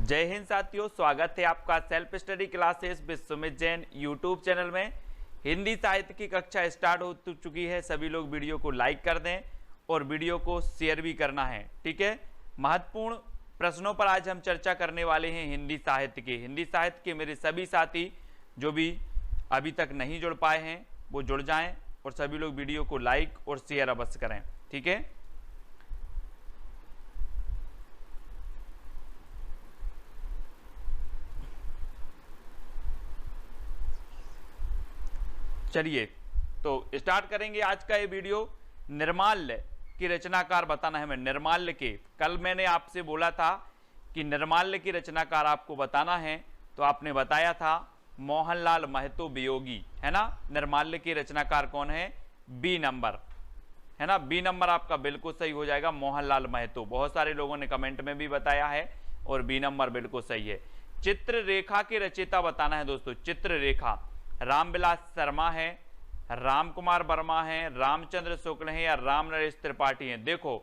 जय हिंद साथियों, स्वागत है आपका self study classes with Sumit Jain YouTube channel में। हिंदी साहित्य की कक्षा स्टार्ट हो चुकी है। सभी लोग वीडियो को लाइक कर दें और वीडियो को शेयर भी करना है, ठीक है। महत्वपूर्ण प्रश्नों पर आज हम चर्चा करने वाले हैं हिंदी साहित्य के मेरे सभी साथी जो भी अभी तक नहीं जुड़ पाए हैं वो जुड़ जाएं और सभी लोग वीडियो को लाइक और शेयर अवश्य करें, ठीक है। चलिए तो स्टार्ट करेंगे आज का ये वीडियो। निर्माल्य की रचनाकार बताना है हमें। निर्माल्य के कल मैंने आपसे बोला था कि निर्माल्य की रचनाकार आपको बताना है, तो आपने बताया था मोहनलाल महतो वियोगी, है ना। निर्माल्य की रचनाकार कौन है? बी नंबर, है ना। बी नंबर आपका बिल्कुल सही हो जाएगा, मोहनलाल महतो। बहुत सारे लोगों ने कमेंट में भी बताया है और बी नंबर बिल्कुल सही है। चित्ररेखा के रचयिता बताना है दोस्तों। चित्ररेखा रामविलास शर्मा है, राम कुमार वर्मा है, रामचंद्र शुक्ल है या राम नरेश त्रिपाठी है। देखो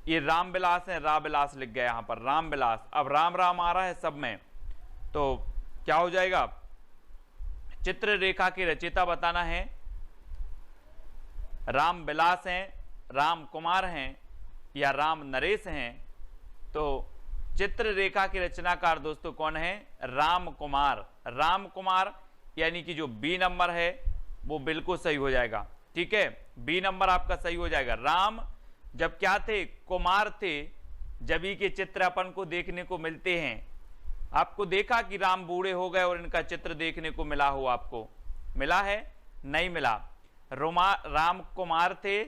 ये रामविलास है, रामविलास लिख गया यहां पर, रामविलास। अब राम राम आ रहा है सब में, तो क्या हो जाएगा? चित्ररेखा के रचयिता बताना है। रामविलास हैं, राम कुमार हैं या राम नरेश हैं। तो चित्ररेखा के रचनाकार दोस्तों कौन है? राम कुमार। राम कुमार यानी कि जो बी नंबर है वो बिल्कुल सही हो जाएगा, ठीक है। बी नंबर आपका सही हो जाएगा। राम जब क्या थे? कुमार थे। जब ही के चित्र अपन को देखने को मिलते हैं। आपको देखा कि राम बूढ़े हो गए और इनका चित्र देखने को मिला हो? आपको मिला है? नहीं मिला। राम कुमार थे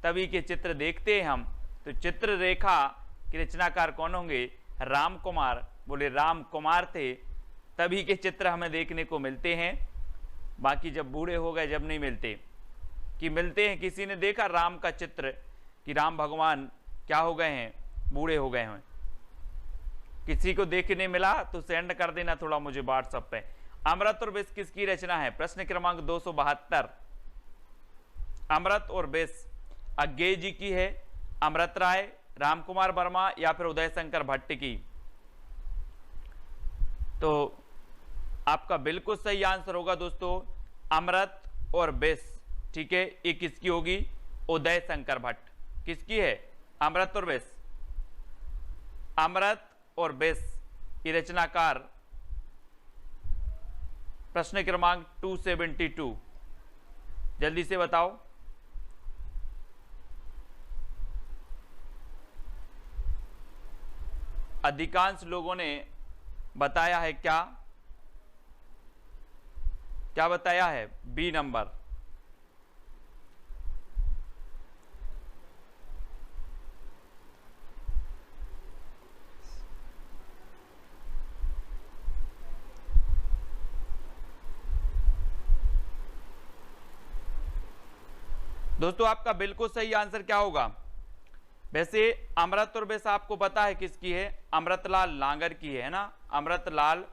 तभी के चित्र देखते हैं हम। तो चित्ररेखा के रचनाकार कौन होंगे? राम कुमार। बोले राम कुमार थे तभी के चित्र हमें देखने को मिलते हैं, बाकी जब बूढ़े हो गए जब नहीं मिलते। कि मिलते हैं, किसी ने देखा राम का चित्र कि राम भगवान क्या हो गए हैं? बूढ़े हो गए हैं। किसी को देखने मिला तो सेंड कर देना थोड़ा मुझे व्हाट्सएप पे। अमृत और विष किसकी रचना है? प्रश्न क्रमांक 272। अमृत और विष अज्ञेय जी की है, अमृत राय, राम कुमार वर्मा या फिर उदय शंकर भट्ट की। तो आपका बिल्कुल सही आंसर होगा दोस्तों अमृत और विष, ठीक है। ये किसकी होगी? उदय शंकर भट्ट। किसकी है? अमृत और विष। अमृत और विष ये रचनाकार प्रश्न क्रमांक 272। जल्दी से बताओ। अधिकांश लोगों ने बताया है क्या? क्या बताया है? B number. दोस्तों आपका बिल्कुल सही आंसर क्या होगा? वैसे अमृत और विष आपको पता है किसकी है? अमृतलाल नागर की है ना। अमृतलाल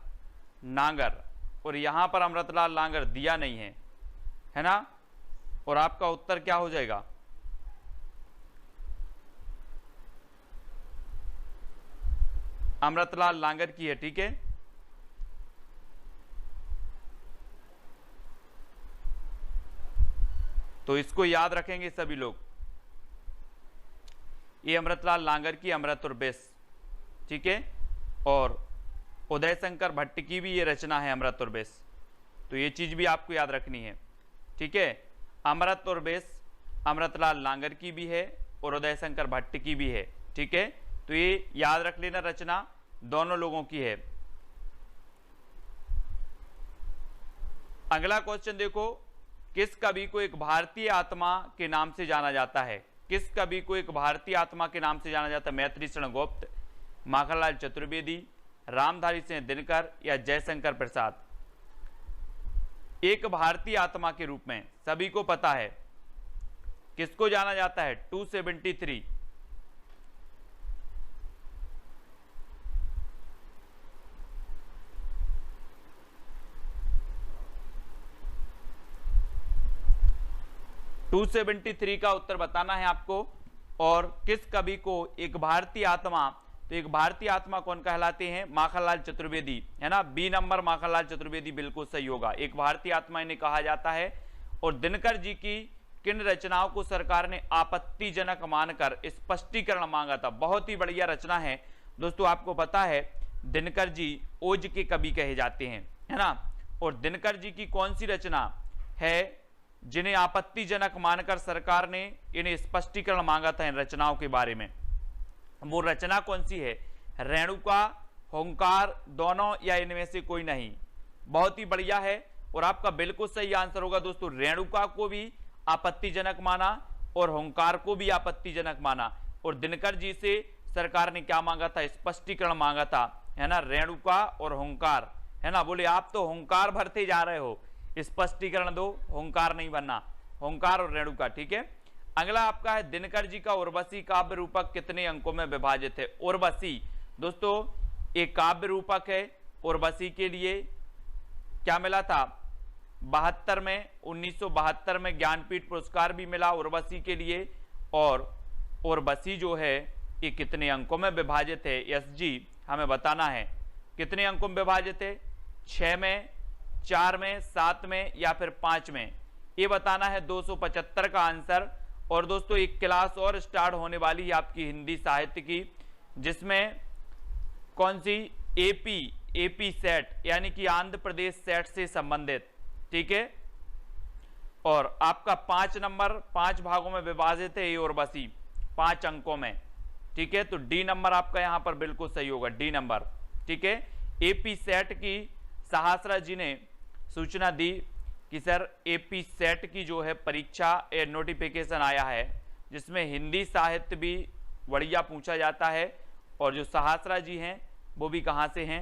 नागर। और यहां पर अमृतलाल नागर दिया नहीं है ना। और आपका उत्तर क्या हो जाएगा? अमृतलाल नागर की है, ठीक है। तो इसको याद रखेंगे सभी लोग। ये अमृतलाल नागर की अमृत और विष, ठीक है। और उदय शंकर भट्ट की भी ये रचना है अमृत और विष। तो ये चीज भी आपको याद रखनी है, ठीक है। अमृत और विष अमृतलाल नागर की भी है और उदय शंकर भट्ट की भी है, ठीक है। तो ये याद रख लेना, रचना दोनों लोगों की है। अगला क्वेश्चन देखो। किस कवि को एक भारतीय आत्मा के नाम से जाना जाता है? किस कवि को एक भारतीय आत्मा के नाम से जाना जाता है? मैत्री शरण गुप्त, माखनलाल चतुर्वेदी, रामधारी सिंह दिनकर या जयशंकर प्रसाद। एक भारतीय आत्मा के रूप में सभी को पता है किसको जाना जाता है? 273। का उत्तर बताना है आपको। और किस कवि को एक भारतीय आत्मा, तो तो एक भारतीय आत्मा कौन कहलाते हैं? माखनलाल चतुर्वेदी, है ना। बी नंबर माखनलाल चतुर्वेदी बिल्कुल सही होगा, एक भारतीय आत्मा इन्हें कहा जाता है। और दिनकर जी की किन रचनाओं को सरकार ने आपत्तिजनक मानकर स्पष्टीकरण मांगा था? बहुत ही बढ़िया रचना है दोस्तों, आपको पता है दिनकर जी ओज के कवि कहे जाते हैं, है ना। और दिनकर जी की कौन सी रचना है जिन्हें आपत्तिजनक मानकर सरकार ने इन्हें स्पष्टीकरण मांगा था इन रचनाओं के बारे में? वो रचना कौन सी है? रेणुका, होंकार, दोनों या इनमें से कोई नहीं? बहुत ही बढ़िया है और आपका बिल्कुल सही आंसर होगा दोस्तों, रेणुका को भी आपत्तिजनक माना और होंकार को भी आपत्तिजनक माना। और दिनकर जी से सरकार ने क्या मांगा था? स्पष्टीकरण मांगा था, है ना, रेणुका और होंकार, है ना। बोले आप तो होंकार भरते जा रहे हो, स्पष्टीकरण दो, होंकार नहीं बनना, होंकार और रेणुका, ठीक है। अगला आपका है दिनकर जी का उर्वशी काव्य रूपक कितने अंकों में विभाजित है? उर्वशी दोस्तों एक काव्य रूपक है, उर्वशी के लिए क्या मिला था? 72 में, 1972 में ज्ञानपीठ पुरस्कार भी मिला उर्वशी के लिए। और उर्वशी जो है ये कितने अंकों में विभाजित है? यस जी, हमें बताना है कितने अंकों में विभाजित है, 6 में, 4 में, 7 में या फिर 5 में, ये बताना है 275 का आंसर। और दोस्तों एक क्लास और स्टार्ट होने वाली है आपकी हिंदी साहित्य की, जिसमें कौन सी? एपी सेट यानी कि आंध्र प्रदेश सेट से संबंधित, ठीक है। और आपका 5 नंबर 5 भागों में विभाजित है ये उर्वशी, 5 अंकों में, ठीक है। तो डी नंबर आपका यहां पर बिल्कुल सही होगा, डी नंबर, ठीक है। एपी सेट की सहस्रा जी ने सूचना दी कि सर एपी सेट की जो है परीक्षा नोटिफिकेशन आया है जिसमें हिंदी साहित्य भी बढ़िया पूछा जाता है। और जो सहस्रा जी हैं वो भी कहां से हैं?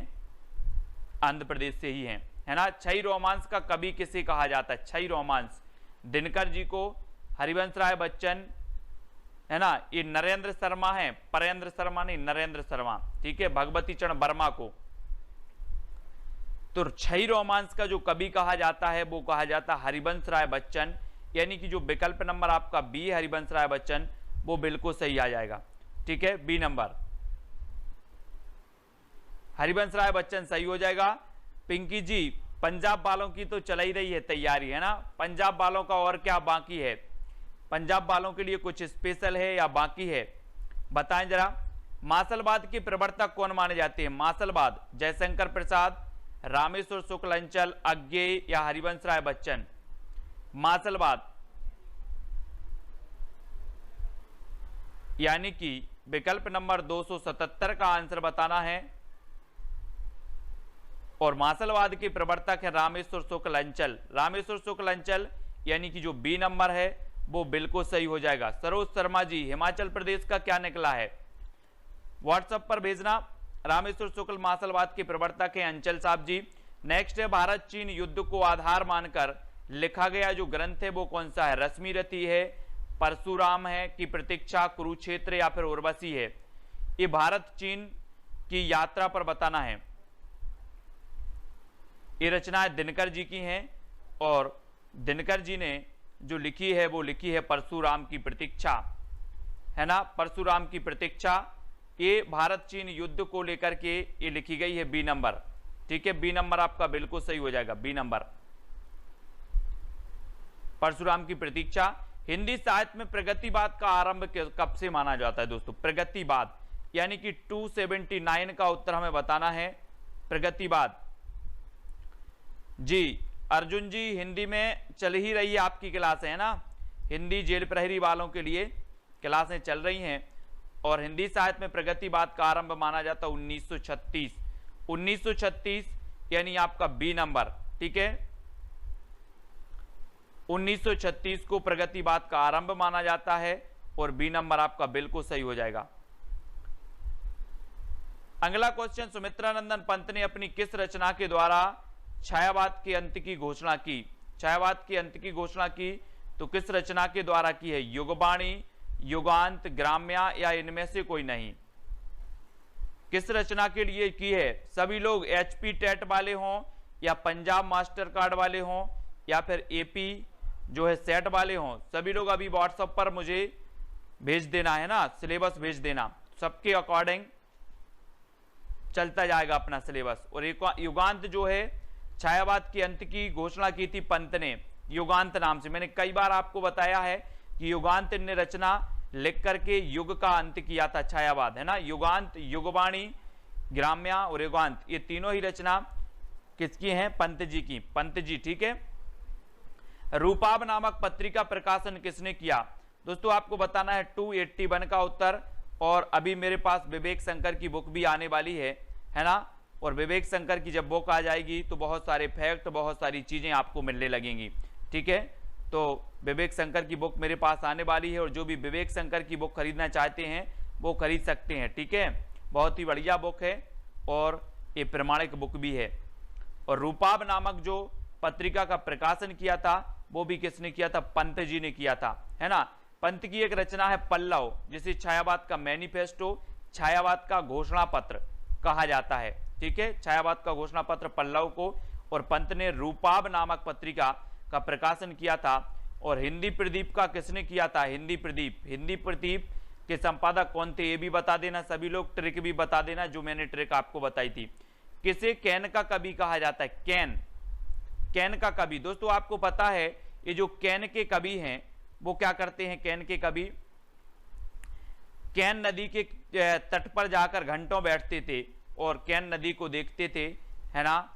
आंध्र प्रदेश से ही हैं, है ना। छई रोमांस का कवि किसे कहा जाता है? छई रोमांस दिनकर जी को, हरिवंश राय बच्चन, है ना, ये नरेंद्र शर्मा है, परेंद्र शर्मा नहीं, नरेंद्र शर्मा, ठीक है, भगवती चरण वर्मा को। तो छई रोमांस का जो कवि कहा जाता है वो कहा जाता है हरिवंश राय बच्चन, यानी कि जो विकल्प नंबर आपका बी है हरिवंश राय बच्चन, वो बिल्कुल सही आ जाएगा, ठीक है, बी नंबर हरिवंश राय बच्चन सही हो जाएगा। पिंकी जी पंजाब वालों की तो चल ही रही है तैयारी, है ना, पंजाब वालों का और क्या बाकी है? पंजाब वालों के लिए कुछ स्पेशल है या बाकी है? बताएं जरा। मासलवाद के प्रवर्तक कौन माने जाते हैं? मासलवाद जयशंकर प्रसाद, रामेश्वर शुक्ल अंचल, अज्ञेय या हरिवंश राय बच्चन? मासलवाद यानी कि विकल्प नंबर 277 का आंसर बताना है। और मासलवाद के प्रवर्तक है रामेश्वर शुक्ल अंचल, रामेश्वर शुक्ल अंचल यानी कि जो बी नंबर है वो बिल्कुल सही हो जाएगा। सरोज शर्मा जी हिमाचल प्रदेश का क्या निकला है? व्हाट्सएप पर भेजना। रामेश्वर शुक्ल मासलवाद के प्रवर्तक हैं अंचल साहब जी। नेक्स्ट है भारत चीन युद्ध को आधार मानकर लिखा गया जो ग्रंथ है वो कौन सा है? रश्मि रथी है, परशुराम है कि प्रतीक्षा, कुरुक्षेत्र या फिर उर्वशी है? ये भारत चीन की यात्रा पर बताना है। ये रचनाएं दिनकर जी की हैं और दिनकर जी ने जो लिखी है वो लिखी है परशुराम की प्रतीक्षा, है ना, परशुराम की प्रतीक्षा। ये भारत चीन युद्ध को लेकर के ये लिखी गई है, बी नंबर, ठीक है, बी नंबर आपका बिल्कुल सही हो जाएगा, बी नंबर परशुराम की प्रतीक्षा। हिंदी साहित्य में प्रगतिवाद का आरंभ कब से माना जाता है दोस्तों? प्रगतिवाद यानी कि 279 का उत्तर हमें बताना है। प्रगतिवाद जी अर्जुन जी हिंदी में चल ही रही है आपकी क्लास, है ना, हिंदी जेल प्रहरी वालों के लिए क्लासें चल रही हैं। और हिंदी साहित्य में प्रगतिवाद का आरंभ माना जाता है 1936, 1936 यानी आपका बी नंबर, ठीक है, 1936 को प्रगतिवाद का आरंभ माना जाता है और बी नंबर आपका बिल्कुल सही हो जाएगा। अगला क्वेश्चन, सुमित्रानंदन पंत ने अपनी किस रचना के द्वारा छायावाद के अंत की घोषणा की? छायावाद के अंत की घोषणा की तो किस रचना के द्वारा की है? युगबाणी, युगांत, ग्राम्या या इनमें से कोई नहीं? किस रचना के लिए की है? सभी लोग एचपी टेट वाले हों या पंजाब मास्टर कार्ड वाले हों या फिर एपी जो है सेट वाले हों, सभी लोग अभी व्हाट्सएप पर मुझे भेज देना, है ना, सिलेबस भेज देना, सबके अकॉर्डिंग चलता जाएगा अपना सिलेबस। और युगांत जो है छायावाद के अंत की घोषणा की थी पंत ने, युगांत नाम से। मैंने कई बार आपको बताया है कि युगांत ने रचना लिख करके युग का अंत किया था छायावाद, है ना। युगांत, युगवाणी, ग्राम्या और युगांत, ये तीनों ही रचना किसकी हैं? पंत जी की, पंत जी, ठीक है। रूपाब नामक पत्रिका प्रकाशन किसने किया? दोस्तों आपको बताना है 281 का उत्तर। और अभी मेरे पास विवेक शंकर की बुक भी आने वाली है ना। और विवेक शंकर की जब बुक आ जाएगी तो बहुत सारे फैक्ट, बहुत सारी चीजें आपको मिलने लगेंगी, ठीक है। तो विवेक शंकर की बुक मेरे पास आने वाली है, और जो भी विवेक शंकर की बुक खरीदना चाहते हैं वो खरीद सकते हैं, ठीक है। बहुत ही बढ़िया बुक है और ये प्रमाणिक बुक भी है। और रूपाब नामक जो पत्रिका का प्रकाशन किया था वो भी किसने किया था? पंत जी ने किया था, है ना। पंत की एक रचना है पल्लव, जिसे छायावाद का मैनिफेस्टो, छायावाद का घोषणा पत्र कहा जाता है, ठीक है। छायावाद का घोषणा पत्र पल्लव को, और पंत ने रूपाब नामक पत्रिका का प्रकाशन किया था। और हिंदी प्रदीप का किसने किया था? हिंदी प्रदीप, हिंदी प्रदीप के संपादक कौन थे ये भी बता देना सभी लोग, ट्रिक भी बता देना जो मैंने ट्रिक आपको बताई थी। किसे कैन का कवि कहा जाता है? कैन, कैन का कवि। दोस्तों आपको पता है ये जो कैन के कवि हैं वो क्या करते हैं? कैन के कवि कैन नदी के तट पर जाकर घंटों बैठते थे और कैन नदी को देखते थे, है ना।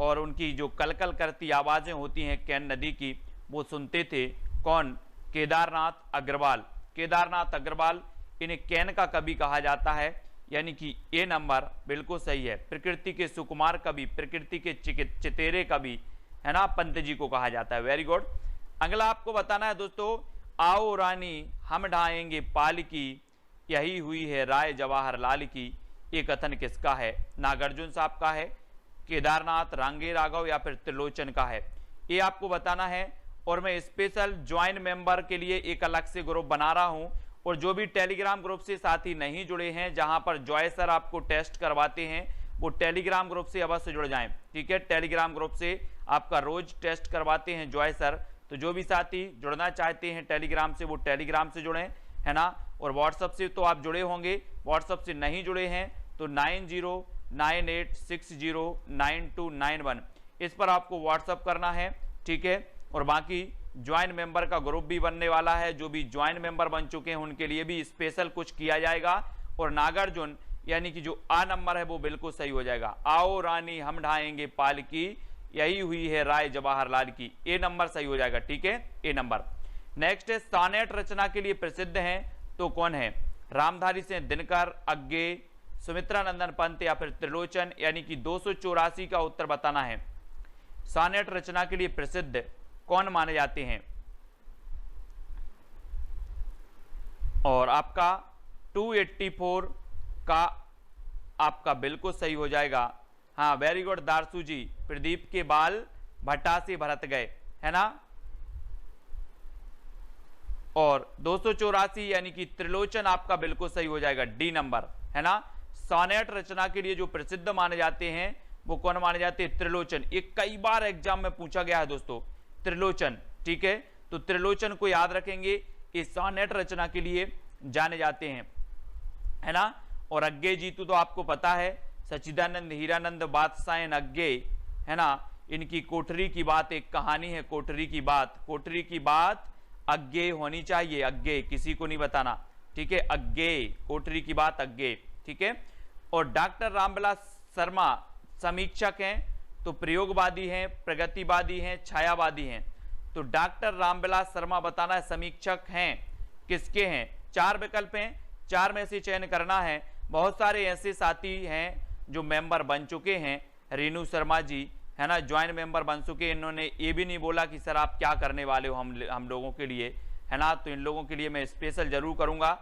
और उनकी जो कलकल करती आवाजें होती हैं कैन नदी की वो सुनते थे। कौन? केदारनाथ अग्रवाल, केदारनाथ अग्रवाल, इन्हें कैन का कवि कहा जाता है, यानी कि ये नंबर बिल्कुल सही है। प्रकृति के सुकुमार कवि, प्रकृति के चितेरे कवि, है ना, पंत जी को कहा जाता है। Very good. अगला आपको बताना है दोस्तों, आओ रानी हम ढाएंगे पाल की, यही हुई है राय जवाहरलाल की। ये कथन किसका है? नागार्जुन साहब का है, केदारनाथ, रांगे राघव या फिर त्रिलोचन का है? ये आपको बताना है। और मैं स्पेशल ज्वाइन मेंबर के लिए एक अलग से ग्रुप बना रहा हूं, और जो भी टेलीग्राम ग्रुप से साथी नहीं जुड़े हैं, जहां पर जॉय सर आपको टेस्ट करवाते हैं, वो टेलीग्राम ग्रुप से अवश्य जुड़ जाएं, ठीक है। टेलीग्राम ग्रुप से आपका रोज टेस्ट करवाते हैं जॉय सर, तो जो भी साथी जुड़ना चाहते हैं टेलीग्राम से वो टेलीग्राम से जुड़ें, है ना। और व्हाट्सएप से तो आप जुड़े होंगे, व्हाट्सएप से नहीं जुड़े हैं तो 9098609291 इस पर आपको व्हाट्सएप करना है, ठीक है। और बाकी ज्वाइन मेंबर का ग्रुप भी बनने वाला है, जो भी ज्वाइन मेंबर बन चुके हैं उनके लिए भी स्पेशल कुछ किया जाएगा। और नागार्जुन यानी कि जो आ नंबर है वो बिल्कुल सही हो जाएगा। आओ रानी हम ढाएंगे पाल की, यही हुई है राय जवाहरलाल की, ए नंबर सही हो जाएगा, ठीक है, ए नंबर। नेक्स्ट है, सोनेट रचना के लिए प्रसिद्ध हैं तो कौन है? रामधारी सिंह दिनकर, अग्गे, सुमित्रा नंदन पंत या फिर त्रिलोचन, यानी कि 284 का उत्तर बताना है। सोनेट रचना के लिए प्रसिद्ध कौन माने जाते हैं? और आपका 284 का आपका बिल्कुल सही हो जाएगा। हाँ वेरी गुड दारसू जी, प्रदीप के बाल भट्टा से भरत गए, है ना। और 284 यानी कि त्रिलोचन आपका बिल्कुल सही हो जाएगा, डी नंबर, है ना। सोनेट रचना के लिए जो प्रसिद्ध माने जाते हैं वो कौन माने जाते हैं? त्रिलोचन। ये कई बार एग्जाम में पूछा गया है दोस्तों, त्रिलोचन, ठीक है। तो त्रिलोचन को याद रखेंगे, ये सोनेट रचना के लिए जाने जाते हैं, है ना। और अग्गे जीतू तो आपको पता है, सच्चिदानंद हीरानंद बादशाह अग्गे, है ना। इनकी कोठरी की बात एक कहानी है, कोठरी की बात, कोठरी की बात अग्गे होनी चाहिए, अग्गे, किसी को नहीं बताना, ठीक है। अग्गे, कोठरी की बात अग्गे, ठीक है। और डॉक्टर रामविलास शर्मा समीक्षक हैं तो प्रयोगवादी हैं, प्रगतिवादी हैं, छायावादी हैं? तो डॉक्टर रामविलास शर्मा बताना है समीक्षक हैं, किसके हैं? 4 विकल्प हैं, 4 में से चयन करना है। बहुत सारे ऐसे साथी हैं जो मेंबर बन चुके हैं, रेणु शर्मा जी, है ना, ज्वाइन मेंबर बन चुके। इन्होंने ये भी नहीं बोला कि सर आप क्या करने वाले हो हम लोगों के लिए, है ना। तो इन लोगों के लिए मैं स्पेशल जरूर करूंगा।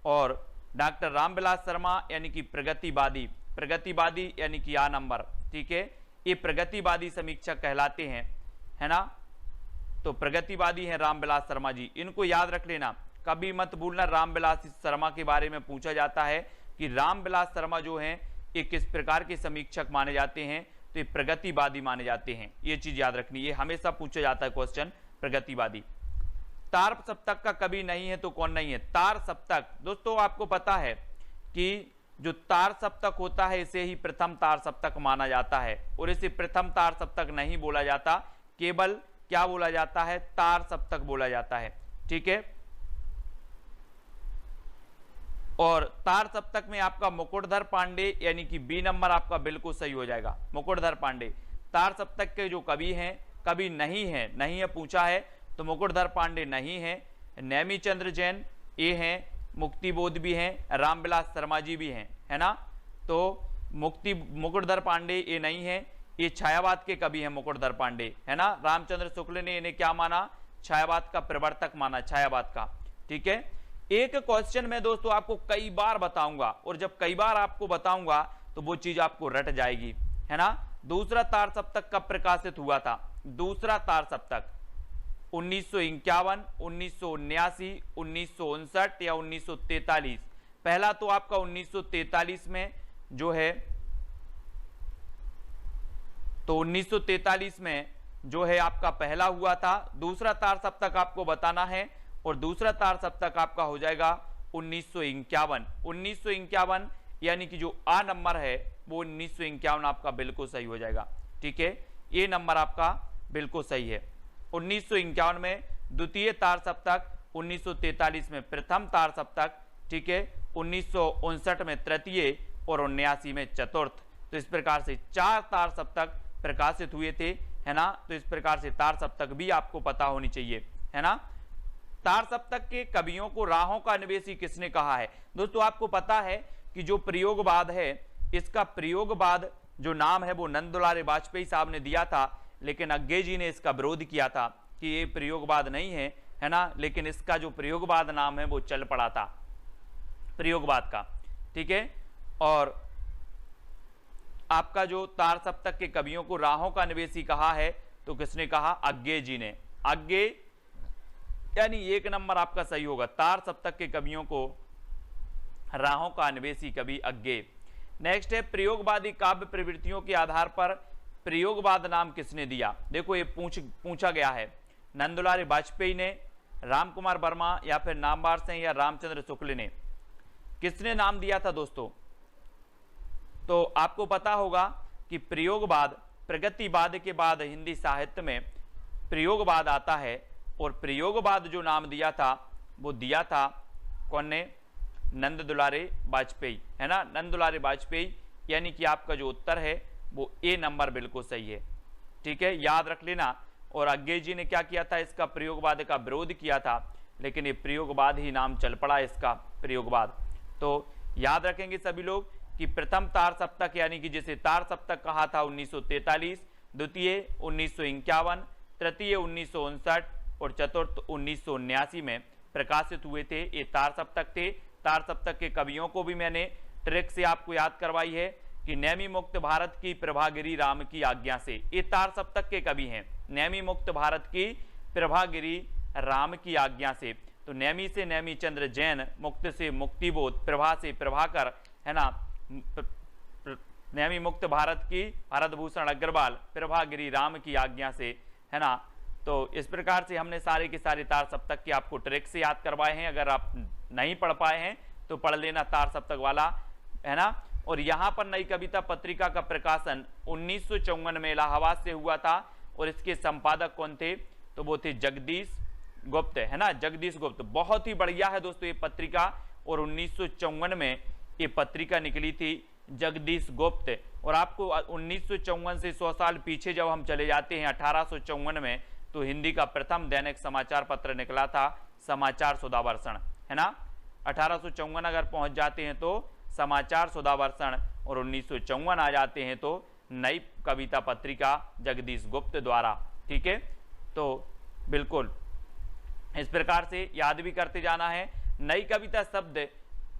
और डॉक्टर रामविलास शर्मा यानी कि प्रगतिवादी, प्रगतिवादी यानी कि आ नंबर, ठीक है। ये प्रगतिवादी समीक्षक कहलाते हैं, है ना। तो प्रगतिवादी हैं रामविलास शर्मा जी, इनको याद रख लेना, कभी मत भूलना। रामविलास शर्मा के बारे में पूछा जाता है कि रामविलास शर्मा जो हैं ये किस प्रकार के समीक्षक माने जाते हैं? तो ये प्रगतिवादी माने जाते हैं, ये चीज याद रखनी, ये हमेशा पूछा जाता है क्वेश्चन, प्रगतिवादी। तार सप्तक का कवि नहीं है तो कौन नहीं है? तार सप्तक, दोस्तों आपको पता है कि जो तार सप्तक होता है इसे ही प्रथम तार सप्तक माना जाता है, और इसे प्रथम तार सप्तक नहीं बोला जाता, केवल क्या बोला जाता है, तार सप्तक बोला जाता है। ठीक है, और तार सप्तक में आपका मुकुटधर पांडे यानी कि बी नंबर आपका बिल्कुल सही हो जाएगा। मुकुटधर पांडे तार सप्तक के जो कवि हैं, कवि नहीं है पूछा है, तो मुकुटधर पांडे नहीं है। नैमी चंद्र जैन ये हैं, मुक्तिबोध भी हैं, रामविलास शर्मा जी भी हैं, है ना। तो मुकुटधर पांडे ये नहीं है, ये छायावाद के कवि हैं मुकुटधर पांडे, है ना। रामचंद्र शुक्ल ने इन्हें क्या माना, छायावाद का प्रवर्तक माना, छायावाद का। ठीक है, एक क्वेश्चन में दोस्तों आपको कई बार बताऊंगा, और जब कई बार आपको बताऊंगा तो वो चीज आपको रट जाएगी, है ना। दूसरा तार सप्तक कब प्रकाशित हुआ था, दूसरा तार सप्तक 1951, 1979, 1959 या 1943। पहला तो आपका 1943 में जो है, तो 1943 में जो है आपका पहला हुआ था। दूसरा तार सप्तक आपको बताना है, और दूसरा तार सप्तक आपका हो जाएगा 1951। 1951 यानी कि जो आ नंबर है वो 1951 आपका बिल्कुल सही हो जाएगा। ठीक है, ये नंबर आपका बिल्कुल सही है। 1951 में द्वितीय तार सप्तक, 1943 में प्रथम तार सप्तक, ठीक है, 1959 में तृतीय और 79 में चतुर्थ। तो इस प्रकार से 4 तार सप्तक प्रकाशित हुए थे, है ना। तो इस प्रकार से तार सप्तक भी आपको पता होनी चाहिए, है ना। तार सप्तक के कवियों को राहों का अन्वेषी किसने कहा है। दोस्तों आपको पता है कि जो प्रयोगवाद है, इसका प्रयोगवाद जो नाम है वो नंदुलारे वाजपेयी साहब ने दिया था, लेकिन अग्गे जी ने इसका विरोध किया था कि ये प्रयोगवाद नहीं है, है ना। लेकिन इसका जो प्रयोगवाद नाम है वो चल पड़ा था प्रयोगवाद का। ठीक है, और आपका जो तार सप्तक के कवियों को राहों का अन्वेषी कहा है, तो किसने कहा, अग्गे जी ने। अग्गे यानी 1 नंबर आपका सही होगा, तार सप्तक के कवियों को राहों का अन्वेषी कवि अग्गे। नेक्स्ट है, प्रयोगवादी काव्य प्रवृत्तियों के आधार पर प्रयोगवाद नाम किसने दिया। देखो ये पूछा गया है, नंदुलारे वाजपेयी ने, रामकुमार वर्मा या फिर नामवर सिंह या रामचंद्र शुक्ल ने, किसने नाम दिया था दोस्तों। तो आपको पता होगा कि प्रयोगवाद प्रगतिवाद के बाद हिंदी साहित्य में प्रयोगवाद आता है, और प्रयोगवाद जो नाम दिया था वो दिया था कौन ने, नंद दुलारे वाजपेयी, है ना। नंद दुलारे वाजपेयी, यानी कि आपका जो उत्तर है वो ए नंबर बिल्कुल सही है। ठीक है, याद रख लेना। और अग्गे जी ने क्या किया था, इसका प्रयोगवाद का विरोध किया था, लेकिन ये प्रयोगवाद ही नाम चल पड़ा इसका, प्रयोगवाद। तो याद रखेंगे सभी लोग कि प्रथम तार सप्तक यानी कि जिसे तार सप्तक कहा था 1943, द्वितीय 1951, तृतीय 1959 और चतुर्थ 1979 में प्रकाशित हुए थे। ये तार सप्तक थे। तार सप्तक के कवियों को भी मैंने ट्रिक से आपको याद करवाई है कि नैमी मुक्त भारत की प्रभागिरी राम की आज्ञा से, ये तार सप्तक के कवि हैं। नैमी मुक्त भारत की प्रभागिरी राम की आज्ञा से, तो नैमी से नैमी चंद्र जैन, मुक्त से मुक्तिबोध, प्रभा से प्रभाकर, है ना। नैमी मुक्त भारत की भारत भूषण अग्रवाल, प्रभागिरी राम की आज्ञा से, है ना। तो इस प्रकार से हमने सारे के सारे तार सप्तक के आपको ट्रिक से याद करवाए हैं। अगर आप नहीं पढ़ पाए हैं तो पढ़ लेना तार सप्तक वाला, है ना। और यहाँ पर नई कविता पत्रिका का प्रकाशन 1954 में इलाहाबाद से हुआ था, और इसके संपादक कौन थे, तो वो थे जगदीश गुप्त, है ना। जगदीश गुप्त बहुत ही बढ़िया है दोस्तों ये पत्रिका, और 1954 में ये पत्रिका निकली थी, जगदीश गुप्त। और आपको 1954 से 100 साल पीछे जब हम चले जाते हैं 1854 में, तो हिंदी का प्रथम दैनिक समाचार पत्र निकला था समाचार सुधावर्षण, है ना। 1854 अगर पहुंच जाते हैं तो समाचार सुधावर्षण, और 1954 आ जाते हैं तो नई कविता पत्रिका जगदीश गुप्त द्वारा। ठीक है, तो बिल्कुल इस प्रकार से याद भी करते जाना है। नई कविता शब्द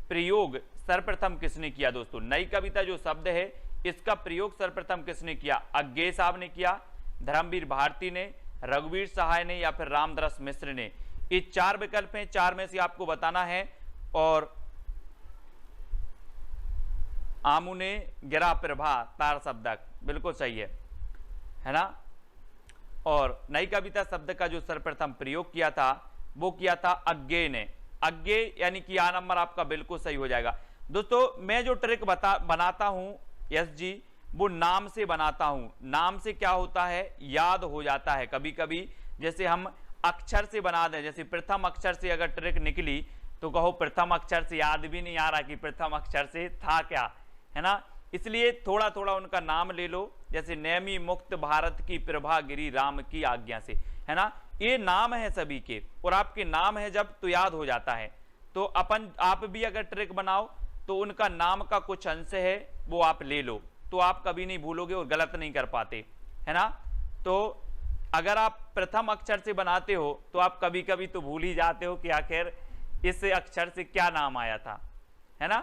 प्रयोग सर्वप्रथम किसने किया दोस्तों। नई कविता जो शब्द है इसका प्रयोग सर्वप्रथम किसने किया, अग्गे साहब ने किया, धर्मवीर भारती ने, रघुवीर सहाय ने, या फिर रामदास मिश्र ने। ये 4 विकल्प हैं, 4 में से आपको बताना है। और आमुने गिरा प्रभा तार शब्दक बिल्कुल सही है ना। और नई कविता शब्द का जो सर्वप्रथम प्रयोग किया था वो किया था अग्गे ने। अग्गे यानी कि आ नंबर आपका बिल्कुल सही हो जाएगा। दोस्तों मैं जो ट्रिक बनाता हूं यस जी, वो नाम से बनाता हूं। नाम से क्या होता है, याद हो जाता है। कभी कभी जैसे हम अक्षर से बना दें, जैसे प्रथम अक्षर से अगर ट्रिक निकली तो कहो प्रथम अक्षर से याद भी नहीं आ रहा कि प्रथम अक्षर से था क्या, है ना। इसलिए थोड़ा थोड़ा उनका नाम ले लो, जैसे नेमी मुक्त भारत की प्रभा गिरी राम की आज्ञा से, है ना। ये नाम है सभी के, और आपके नाम है जब तो याद हो जाता है। तो आप भी अगर ट्रिक बनाओ तो उनका नाम का कुछ अंश है वो आप ले लो, तो आप कभी नहीं भूलोगे और गलत नहीं कर पाते, है ना। तो अगर आप प्रथम अक्षर से बनाते हो तो आप कभी कभी तो भूल ही जाते हो कि आखिर इस अक्षर से क्या नाम आया था, है ना।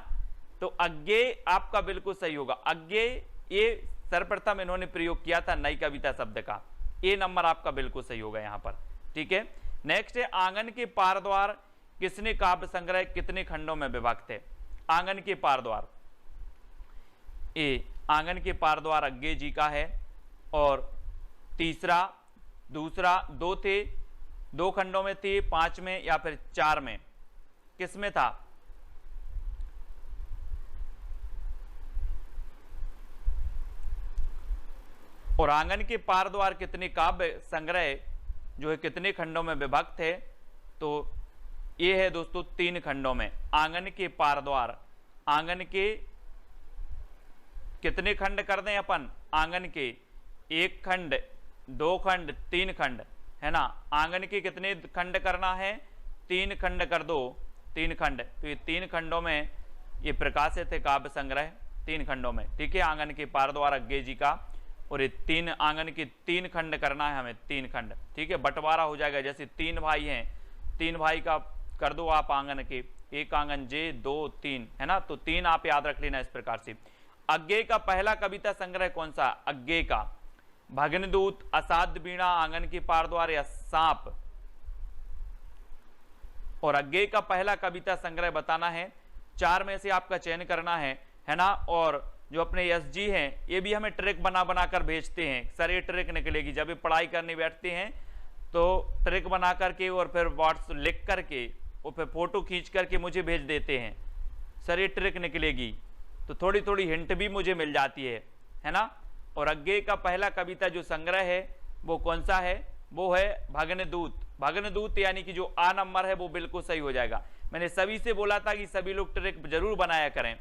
तो अज्ञेय आपका बिल्कुल सही होगा। अज्ञेय ये सर्वप्रथम इन्होंने प्रयोग किया था नई कविता शब्द का, ए नंबर आपका बिल्कुल सही होगा यहां पर, ठीक है। नेक्स्ट है आंगन के पार द्वार किसने काव्य संग्रह कितने खंडों में विभक्त है। आंगन के पार द्वार, ए आंगन के पार द्वार अज्ञेय जी का है, और तीसरा दूसरा दो थे, 2 खंडों में थे, 5 में या फिर 4 में, किसमें था। और आंगन के पार द्वार कितने काव्य संग्रह जो है कितने खंडों में विभक्त है, तो ये है दोस्तों 3 खंडों में। आंगन के पार द्वार, आंगन के कितने खंड कर दें अपन, आंगन के 1 खंड 2 खंड 3 खंड, है ना। आंगन के कितने खंड करना है, 3 खंड कर दो, 3 खंड। तो ये 3 खंडों में ये प्रकाशित है काव्य संग्रह, 3 खंडों में, ठीक है। आंगन के पार द्वार अज्ञेय जी का, और ये 3 आंगन के 3 खंड करना है हमें, 3 खंड, ठीक है। बंटवारा हो जाएगा, जैसे 3 भाई हैं, 3 भाई का कर दो आप आंगन के, 1 आंगन जे 2 3, है ना। तो 3 आप याद रख लेना इस प्रकार से। अज्ञेय का पहला कविता संग्रह कौन सा, अज्ञेय का भग्नदूत, असाध्य वीणा, आंगन के पार द्वार या सांप। और अज्ञेय का पहला कविता संग्रह बताना है, 4 में से आपका चयन करना है ना। और जो अपने यश जी हैं ये भी हमें ट्रिक बना बना कर भेजते हैं, सर ये ट्रिक निकलेगी, जब भी पढ़ाई करने बैठते हैं तो ट्रिक बना करके और फिर व्हाट्सएप लिख करके और फिर फोटो खींच करके मुझे भेज देते हैं, सर ये ट्रिक निकलेगी। तो थोड़ी थोड़ी हिंट भी मुझे मिल जाती है ना। और अज्ञेय का पहला कविता जो संग्रह है वो कौन सा है, वो है भग्नदूत। भग्नदूत यानी कि जो आ नंबर है वो बिल्कुल सही हो जाएगा। मैंने सभी से बोला था कि सभी लोग ट्रिक जरूर बनाया करें,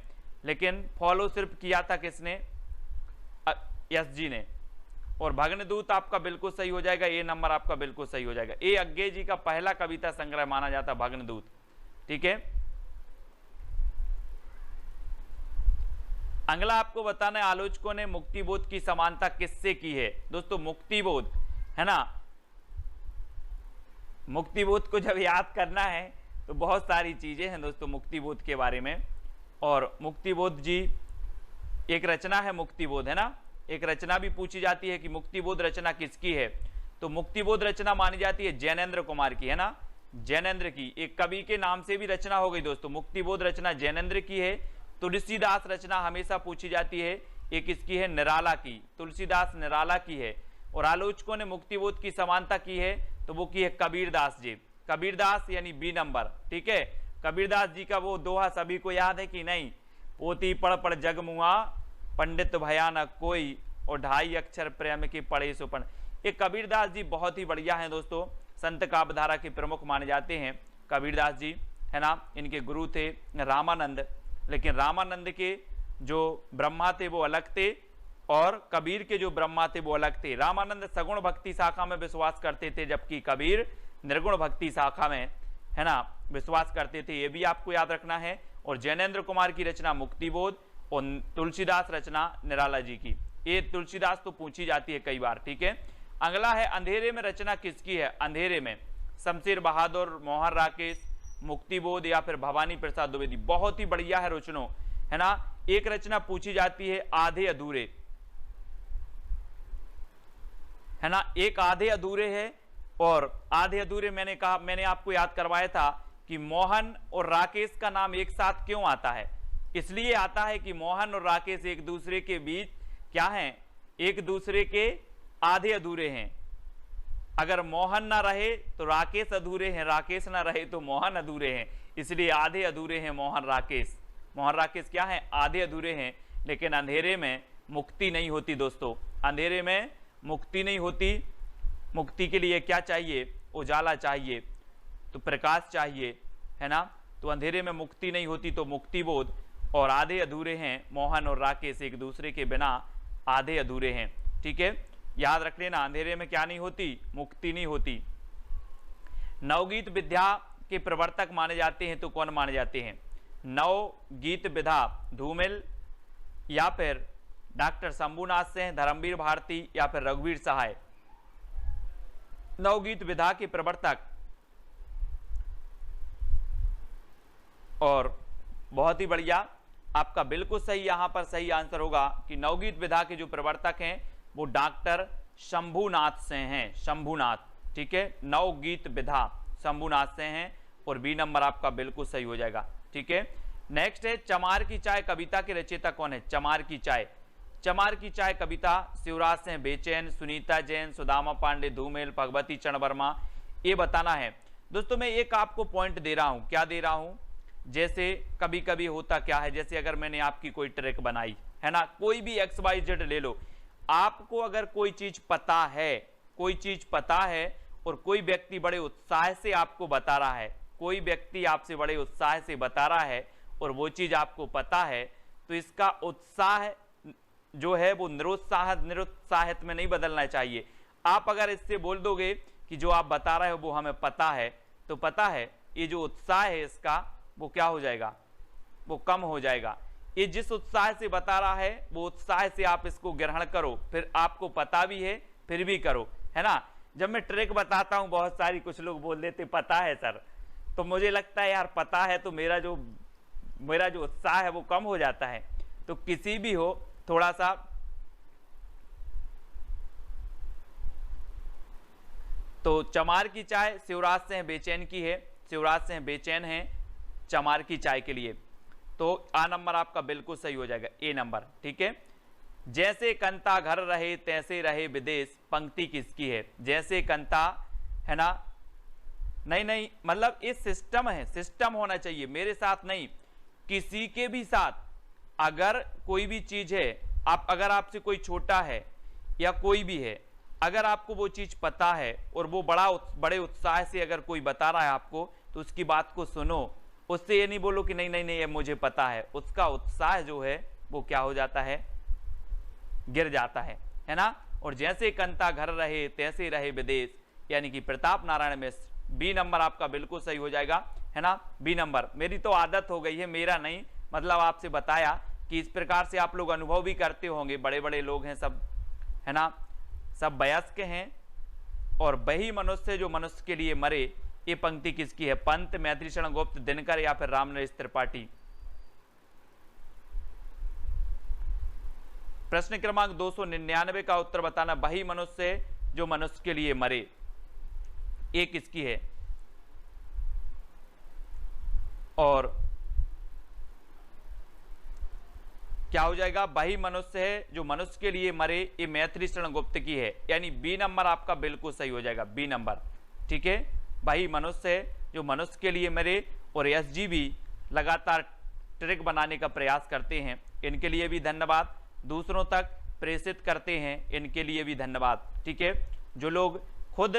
लेकिन फॉलो सिर्फ किया था किसने, यश जी ने। और भग्नदूत आपका बिल्कुल सही हो जाएगा, ये नंबर आपका बिल्कुल सही हो जाएगा। ये अज्ञेय जी का पहला कविता संग्रह माना जाता भग्नदूत, ठीक है। अगला आपको बताना है आलोचकों ने मुक्तिबोध की समानता किससे की है। दोस्तों मुक्तिबोध, है ना, मुक्तिबोध को जब याद करना है तो बहुत सारी चीजें हैं दोस्तों मुक्तिबोध के बारे में। और मुक्तिबोध जी एक रचना है मुक्तिबोध, है ना। एक रचना भी पूछी जाती है कि मुक्तिबोध रचना किसकी है, तो मुक्तिबोध रचना मानी जाती है जैनेन्द्र कुमार की, है ना, जैनेन्द्र की। एक कवि के नाम से भी रचना हो गई दोस्तों, मुक्तिबोध रचना जैनेन्द्र की है। तुलसीदास रचना हमेशा पूछी जाती है, ये किसकी है, निराला की, तुलसीदास निराला की है। और आलोचकों ने मुक्तिबोध की समानता की है तो वो की है कबीरदास जी, कबीरदास यानी बी नंबर, ठीक है। कबीरदास जी का वो दोहा सभी को याद है कि नहीं, पोती पढ़ पढ़ जग मुआ पंडित भयानक कोई, और 2.5 अक्षर प्रेम के पढ़े सुपन। ये कबीरदास जी बहुत ही बढ़िया हैं दोस्तों, संत काव्यधारा के प्रमुख माने जाते हैं कबीरदास जी, है ना। इनके गुरु थे रामानंद, लेकिन रामानंद के जो ब्रह्मा थे वो अलग थे और कबीर के जो ब्रह्मा थे वो अलग थे। रामानंद सगुण भक्ति शाखा में विश्वास करते थे, जबकि कबीर निर्गुण भक्ति शाखा में, है ना, विश्वास करते थे, ये भी आपको याद रखना है। और जैनेन्द्र कुमार की रचना मुक्तिबोध और तुलसीदास रचना निराला जी की। ये तुलसीदास तो पूछी जाती है कई बार, ठीक है। अगला है अंधेरे में रचना किसकी है, अंधेरे में शमशेर बहादुर, मोहन राकेश, मुक्तिबोध या फिर भवानी प्रसाद द्विवेदी। बहुत ही बढ़िया है रचनो, है ना। एक रचना पूछी जाती है आधे अधूरे, है ना, एक आधे अधूरे है। और आधे अधूरे मैंने कहा, मैंने आपको याद करवाया था कि मोहन और राकेश का नाम एक साथ क्यों आता है, इसलिए आता है कि मोहन और राकेश एक दूसरे के बीच क्या हैं, एक दूसरे के आधे अधूरे हैं। अगर मोहन ना रहे तो राकेश अधूरे हैं, राकेश ना रहे तो मोहन अधूरे हैं, इसलिए आधे अधूरे हैं मोहन राकेश। मोहन राकेश क्या है, आधे अधूरे हैं। लेकिन अंधेरे में मुक्ति नहीं होती दोस्तों, अंधेरे में मुक्ति नहीं होती। मुक्ति के लिए क्या चाहिए, उजाला चाहिए, तो प्रकाश चाहिए, है ना। तो अंधेरे में मुक्ति नहीं होती, तो मुक्ति बोध। और आधे अधूरे हैं, मोहन और राकेश एक दूसरे के बिना आधे अधूरे हैं। ठीक है, याद रख लेना, अंधेरे में क्या नहीं होती, मुक्ति नहीं होती। नवगीत विद्या के प्रवर्तक माने जाते हैं तो कौन माने जाते हैं, नवगीत विधा धूमिल या फिर डॉक्टर शंभुनाथ सिंह, धर्मवीर भारती या फिर रघुवीर सहाय। नवगीत विधा के प्रवर्तक, और बहुत ही बढ़िया, आपका बिल्कुल सही यहां पर सही आंसर होगा कि नवगीत विधा के जो प्रवर्तक हैं वो डॉक्टर शंभुनाथ सिंह हैं, शंभुनाथ। ठीक है, नवगीत विधा शंभुनाथ सिंह हैं, और बी नंबर आपका बिल्कुल सही हो जाएगा। ठीक है, नेक्स्ट है चमार की चाय कविता के रचयिता कौन है, चमार की चाय। चमार की चाय कविता शिवराज सिंह बेचैन, सुनीता जैन, सुदामा पांडे, धूमेल, भगवती चरण वर्मा, ये बताना है दोस्तों। मैं एक आपको पॉइंट दे रहा हूं, क्या दे रहा हूं, जैसे कभी कभी होता क्या है, जैसे अगर मैंने आपकी कोई ट्रिक बनाई है ना, कोई भी XYZ ले लो, आपको अगर कोई चीज पता है, कोई चीज पता है और कोई व्यक्ति बड़े उत्साह से आपको बता रहा है, कोई व्यक्ति आपसे बड़े उत्साह से बता रहा है और वो चीज आपको पता है, तो इसका उत्साह जो है वो निरुत्साहित में नहीं बदलना चाहिए। आप अगर इससे बोल दोगे कि जो आप बता रहे हो वो हमें पता है, तो पता है ये जो उत्साह है इसका वो क्या हो जाएगा, वो कम हो जाएगा। ये जिस उत्साह से बता रहा है वो उत्साह से आप इसको ग्रहण करो, फिर आपको पता भी है फिर भी करो, है ना। जब मैं ट्रिक बताता हूं बहुत सारी, कुछ लोग बोल देते पता है सर, तो मुझे लगता है यार पता है तो मेरा जो उत्साह है वो कम हो जाता है। तो किसी भी हो थोड़ा सा, तो चमार की चाय शिवराज सिंह बेचैन की है, शिवराज सिंह बेचैन है चमार की चाय के लिए, तो आ नंबर आपका बिल्कुल सही हो जाएगा, ए नंबर। ठीक है, जैसे कंता घर रहे तैसे रहे विदेश, पंक्ति किसकी है, जैसे कंता, है ना। नहीं, मतलब ये सिस्टम है, सिस्टम होना चाहिए, मेरे साथ नहीं, किसी के भी साथ। अगर कोई भी चीज है, अगर आपसे कोई छोटा है या कोई भी है, अगर आपको वो चीज पता है और वो बड़े उत्साह से अगर कोई बता रहा है आपको, तो उसकी बात को सुनो, उससे ये नहीं बोलो कि नहीं ये मुझे पता है, उसका उत्साह जो है वो क्या हो जाता है, गिर जाता है ना। और जैसे कंता घर रहे तैसे रहे विदेश, यानी कि प्रताप नारायण मिश्र, बी नंबर आपका बिल्कुल सही हो जाएगा, है ना, बी नंबर। मेरी तो आदत हो गई है, मेरा नहीं, मतलब आपसे बताया कि इस प्रकार से आप लोग अनुभव भी करते होंगे, बड़े बड़े लोग हैं सब, है ना, सब वयस्क हैं। और वही मनुष्य जो मनुष्य के लिए मरे, ये पंक्ति किसकी है, पंत, मैत्री शरण गुप्त, दिनकर या फिर रामनरेश त्रिपाठी। प्रश्न क्रमांक 299 का उत्तर बताना, वही मनुष्य जो मनुष्य के लिए मरे, ये किसकी है। और क्या हो जाएगा, वही मनुष्य है जो मनुष्य के लिए मरे, ये मैत्री शरण गुप्त की है, यानी बी नंबर आपका बिल्कुल सही हो जाएगा, बी नंबर। ठीक है, वही मनुष्य है जो मनुष्य के लिए मरे। और SG भी लगातार ट्रिक बनाने का प्रयास करते हैं, इनके लिए भी धन्यवाद। दूसरों तक प्रेषित करते हैं, इनके लिए भी धन्यवाद। ठीक है, जो लोग खुद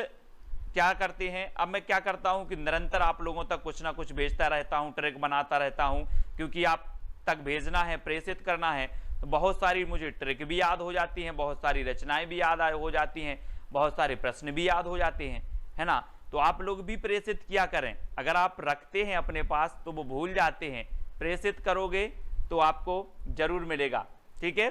क्या करते हैं, अब मैं क्या करता हूं कि निरंतर आप लोगों तक कुछ ना कुछ भेजता रहता हूं, ट्रिक बनाता रहता हूं, क्योंकि आप तक भेजना है, प्रेषित करना है, तो बहुत सारी मुझे ट्रिक भी याद हो जाती हैं, बहुत सारी रचनाएं भी याद हो जाती हैं, बहुत सारे प्रश्न भी याद हो जाते हैं, है ना। तो आप लोग भी प्रेषित किया करें, अगर आप रखते हैं अपने पास तो वो भूल जाते हैं, प्रेषित करोगे तो आपको जरूर मिलेगा। ठीक है,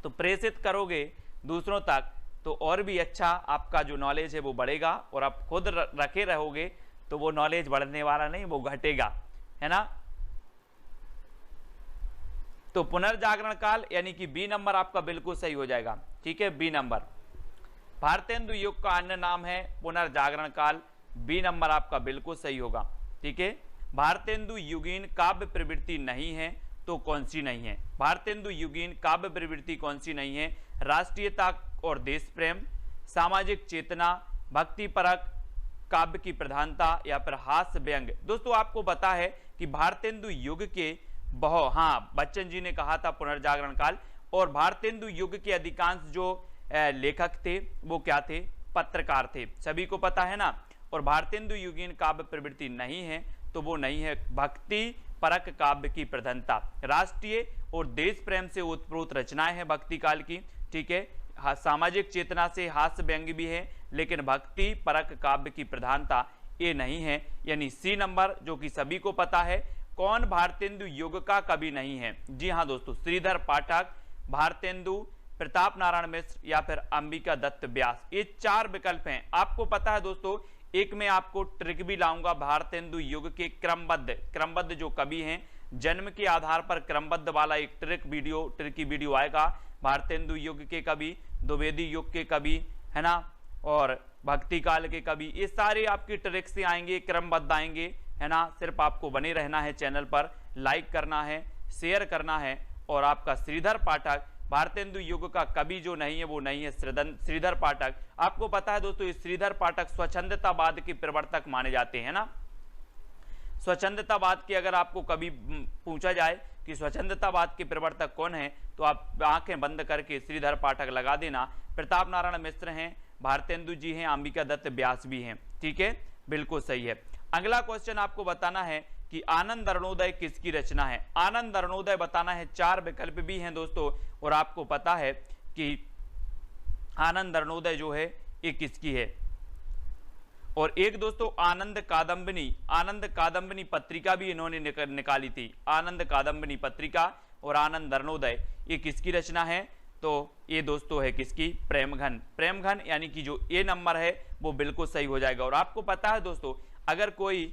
तो प्रेषित करोगे दूसरों तक तो और भी अच्छा आपका जो नॉलेज है वो बढ़ेगा, और आप खुद रखे रहोगे तो वो नॉलेज बढ़ने वाला नहीं, वो घटेगा, है ना। तो पुनर्जागरण काल यानी कि बी नंबर आपका बिल्कुल सही हो जाएगा। ठीक है, बी नंबर। भारतेंदु युग का अन्य नाम है पुनर्जागरण काल, बी नंबर आपका बिल्कुल सही होगा। ठीक है, भारतेंदु युगीन काव्य प्रवृत्ति नहीं है तो कौन सी नहीं है, भारतेंदु युगीन काव्य प्रवृत्ति कौन सी नहीं है, राष्ट्रीयता और देश प्रेम, सामाजिक चेतना, भक्ति परक काव्य की प्रधानता या फिर हास्य व्यंग। दोस्तों आपको पता है कि भारतेंदु युग के हाँ, बच्चन जी ने कहा था पुनर्जागरण काल। और भारतेंदु युग के अधिकांश जो लेखक थे वो क्या थे, पत्रकार थे, सभी को पता है ना। और भारतेंदु युगीन काव्य प्रवृत्ति नहीं है तो वो नहीं है भक्ति परक काव्य की प्रधानता। राष्ट्रीय और देश प्रेम से ओतप्रोत रचनाएं हैं भक्ति काल की, ठीक है। सामाजिक चेतना से हास्य व्यंग्य भी है, लेकिन भक्ति परक काव्य की प्रधानता ये नहीं है, यानी सी नंबर जो कि सभी को पता है। कौन भारतेंदु युग का कवि नहीं है? जी हाँ दोस्तों, श्रीधर पाठक, भारतेंदु, प्रताप नारायण मिश्र या फिर अंबिका दत्त व्यास, ये 4 विकल्प हैं। आपको पता है दोस्तों, एक में आपको ट्रिक भी लाऊंगा, भारतेंदु युग के क्रमबद्ध जो कवि हैं जन्म के आधार पर क्रमबद्ध वाला एक ट्रिकी वीडियो आएगा। भारतेंदु युग के कवि, द्विवेदी युग के कवि, है ना, और भक्ति काल के कवि, ये सारे आपकी ट्रिक से आएंगे, क्रमबद्ध आएंगे, है ना। सिर्फ आपको बने रहना है, चैनल पर लाइक करना है, शेयर करना है। और आपका श्रीधर पाठक, भारतेंदु युग का कवि जो नहीं है वो नहीं है श्रीधर पाठक। आपको पता है दोस्तों, इस श्रीधर पाठक स्वच्छंदतावाद के प्रवर्तक माने जाते हैं ना। स्वच्छंदतावाद के अगर आपको कभी पूछा जाए कि स्वच्छंदतावाद के प्रवर्तक कौन है, तो आप आंखें बंद करके श्रीधर पाठक लगा देना। प्रताप नारायण मिश्र हैं, भारतेंदु जी हैं, अंबिका दत्त व्यास भी हैं, ठीक है, बिल्कुल सही है। अगला क्वेश्चन आपको बताना है कि आनंद अरुणोदय किसकी रचना है? आनंद अरुणोदय बताना है, 4 विकल्प भी हैं दोस्तों। और आपको पता है कि आनंद अरुणोदय जो है ये किसकी है। और एक दोस्तों आनंद कादंबनी पत्रिका भी इन्होंने निकाली थी। आनंद कादंबनी पत्रिका और आनंद अरुणोदय ये किसकी रचना है? तो ये दोस्तों है किसकी? प्रेमघन, यानी कि जो ए नंबर है वो बिल्कुल सही हो जाएगा। और आपको पता है दोस्तों, अगर कोई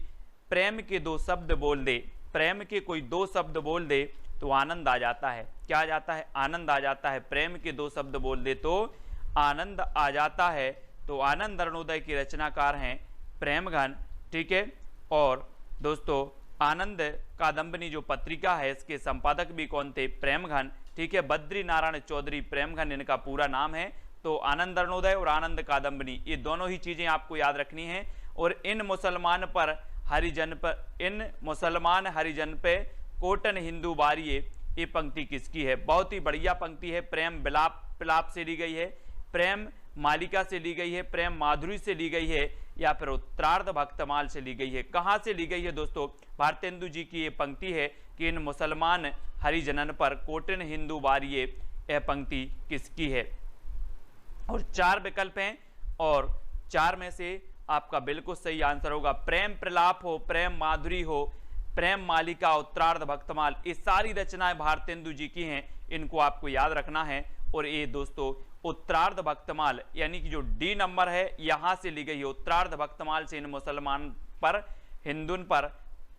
प्रेम के 2 शब्द बोल दे, प्रेम के कोई 2 शब्द बोल दे तो आनंद आ जाता है। क्या आ जाता है? आनंद आ जाता है। प्रेम के 2 शब्द बोल दे तो आनंद आ जाता है। तो आनंद अरुणोदय के रचनाकार हैं प्रेमघन, ठीक है। और दोस्तों आनंद कादंबनी जो पत्रिका है इसके संपादक भी कौन थे? प्रेमघन, ठीक है। बद्री नारायण चौधरी प्रेमघन इनका पूरा नाम है। तो आनंद अरुणोदय और आनंद कादंबनी ये दोनों ही चीजें आपको याद रखनी है। और इन मुसलमान हरिजन पे कोटन हिंदू बारिये, ये पंक्ति किसकी है? बहुत ही बढ़िया पंक्ति है। प्रेम विलाप से ली गई है, प्रेम मालिका से ली गई है, प्रेम माधुरी से ली गई है, या फिर उत्तरार्ध भक्तमाल से ली गई है? कहां से ली गई है दोस्तों? भारतेंदु जी की ये पंक्ति है कि इन मुसलमान हरिजनन पर कोटन हिंदू बारिये, यह पंक्ति किसकी है? और 4 विकल्प हैं और 4 में से आपका बिल्कुल सही आंसर होगा प्रेम प्रलाप हो, प्रेम माधुरी हो, प्रेम मालिका, उत्तरार्ध भक्तमाल, ये सारी रचनाएं भारतेंदु जी की हैं। इनको आपको याद रखना है। और ये दोस्तों उत्तरार्ध भक्तमाल यानी कि जो डी नंबर है यहां से ली गई है। उत्तरार्ध भक्तमाल से इन मुसलमान पर, हिंदुन पर,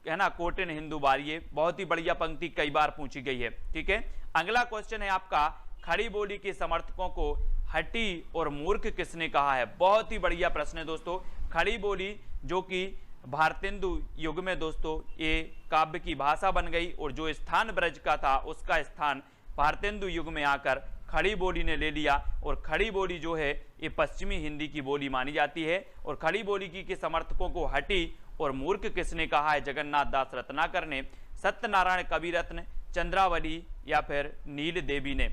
है ना, कोटन हिंदू बारिये, बहुत ही बढ़िया पंक्ति कई बार पूछी गई है, ठीक है। अगला क्वेश्चन है आपका, खड़ी बोली के समर्थकों को हठी और मूर्ख किसने कहा है? बहुत ही बढ़िया प्रश्न है दोस्तों। खड़ी बोली जो कि भारतेंदु युग में दोस्तों ये काव्य की भाषा बन गई, और जो स्थान ब्रज का था उसका स्थान भारतेंदु युग में आकर खड़ी बोली ने ले लिया। और खड़ी बोली जो है ये पश्चिमी हिंदी की बोली मानी जाती है। और खड़ी बोली की के समर्थकों को हठी और मूर्ख किसने कहा है? जगन्नाथ दास रत्नाकर ने, सत्यनारायण कविरत्न, चंद्रावली या फिर नील देवी ने।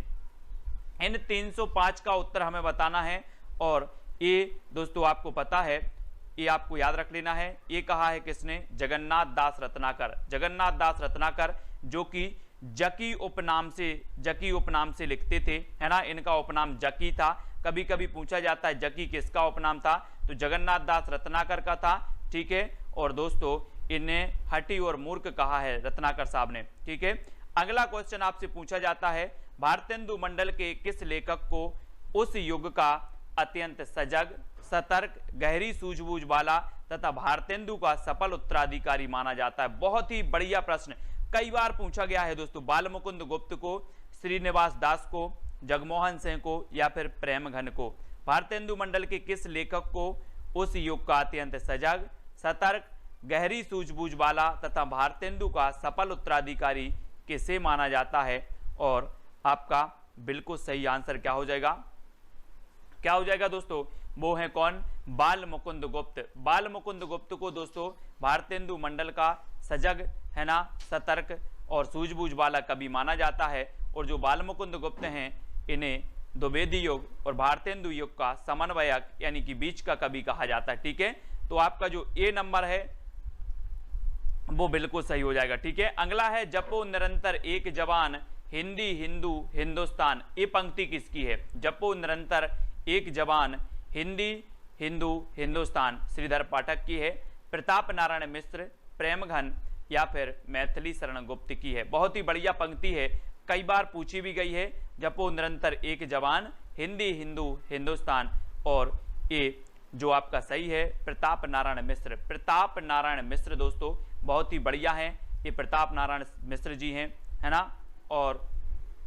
इन 305 का उत्तर हमें बताना है। और ये दोस्तों आपको पता है, ये आपको याद रख लेना है, ये कहा है किसने? जगन्नाथ दास रत्नाकर। जगन्नाथ दास रत्नाकर जो कि जकी उपनाम से लिखते थे, है ना, इनका उपनाम जकी था। कभी कभी पूछा जाता है जकी किसका उपनाम था, तो जगन्नाथ दास रत्नाकर का था, ठीक है। और दोस्तों इन्हें हठी और मूर्ख कहा है रत्नाकर साहब ने, ठीक है। अगला क्वेश्चन आपसे पूछा जाता है, भारतेंदु मंडल के किस लेखक को उस युग का अत्यंत सजग, सतर्क, गहरी सूझबूझ वाला तथा भारतेंदु का सफल उत्तराधिकारी माना जाता है? बहुत ही बढ़िया प्रश्न, कई बार पूछा गया है दोस्तों। बालमुकुंद गुप्त को, श्रीनिवास दास को, जगमोहन सिंह को या फिर प्रेमघन को? भारतेंदु मंडल के किस लेखक को उस युग का अत्यंत सजग, सतर्क, गहरी सूझबूझ वाला तथा भारतेंदु का सफल उत्तराधिकारी किसे माना जाता है? और आपका बिल्कुल सही आंसर क्या हो जाएगा? क्या हो जाएगा दोस्तों? वो है कौन? बालमुकुंद गुप्त। बालमुकुंद गुप्त को दोस्तों भारतेंदु मंडल का सजग, है ना, सतर्क और सूझबूझ वाला कवि माना जाता है। और जो बालमुकुंद गुप्त हैं इन्हें द्विवेदी युग और भारतेंदु युग का समन्वयक यानी कि बीच का कवि कहा जाता है। ठीक है, तो आपका जो ए नंबर है वो बिल्कुल सही हो जाएगा। ठीक है, अगला है जपो निरंतर एक जवान हिंदी हिंदू हिंदुस्तान। ये पंक्ति किसकी है? जपो निरंतर एक जवान हिंदी हिंदू हिंदुस्तान श्रीधर पाठक की है, प्रताप नारायण मिश्र, प्रेमघन या फिर मैथिली शरण गुप्त की है। बहुत ही बढ़िया पंक्ति है, कई बार पूछी भी गई है। जपो निरंतर एक जवान हिंदी हिंदू हिंदुस्तान, और ये जो आपका सही है प्रताप नारायण मिश्र। प्रताप नारायण मिश्र दोस्तों बहुत ही बढ़िया हैं, ये प्रताप नारायण मिश्र जी हैं, है ना। और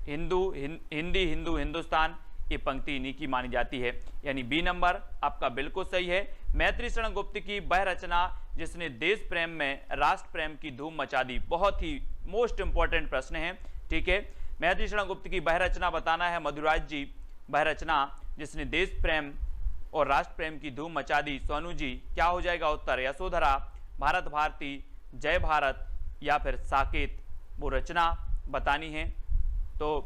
हिंदी हिंदू हिंदुस्तान ये पंक्ति इन्हीं की मानी जाती है, यानी बी नंबर आपका बिल्कुल सही है। मैथिली शरण गुप्त की वह रचना जिसने देश प्रेम में राष्ट्र प्रेम की धूम मचा दी। बहुत ही मोस्ट इंपॉर्टेंट प्रश्न है। ठीक है, मैथिली शरण गुप्त की वह रचना बताना है मधुराज जी, वह रचना जिसने देश प्रेम और राष्ट्र प्रेम की धूम मचा दी। सोनू जी क्या हो जाएगा उत्तर? यशोधरा, भारत भारती, जय भारत या फिर साकेत, वो रचना बतानी है। तो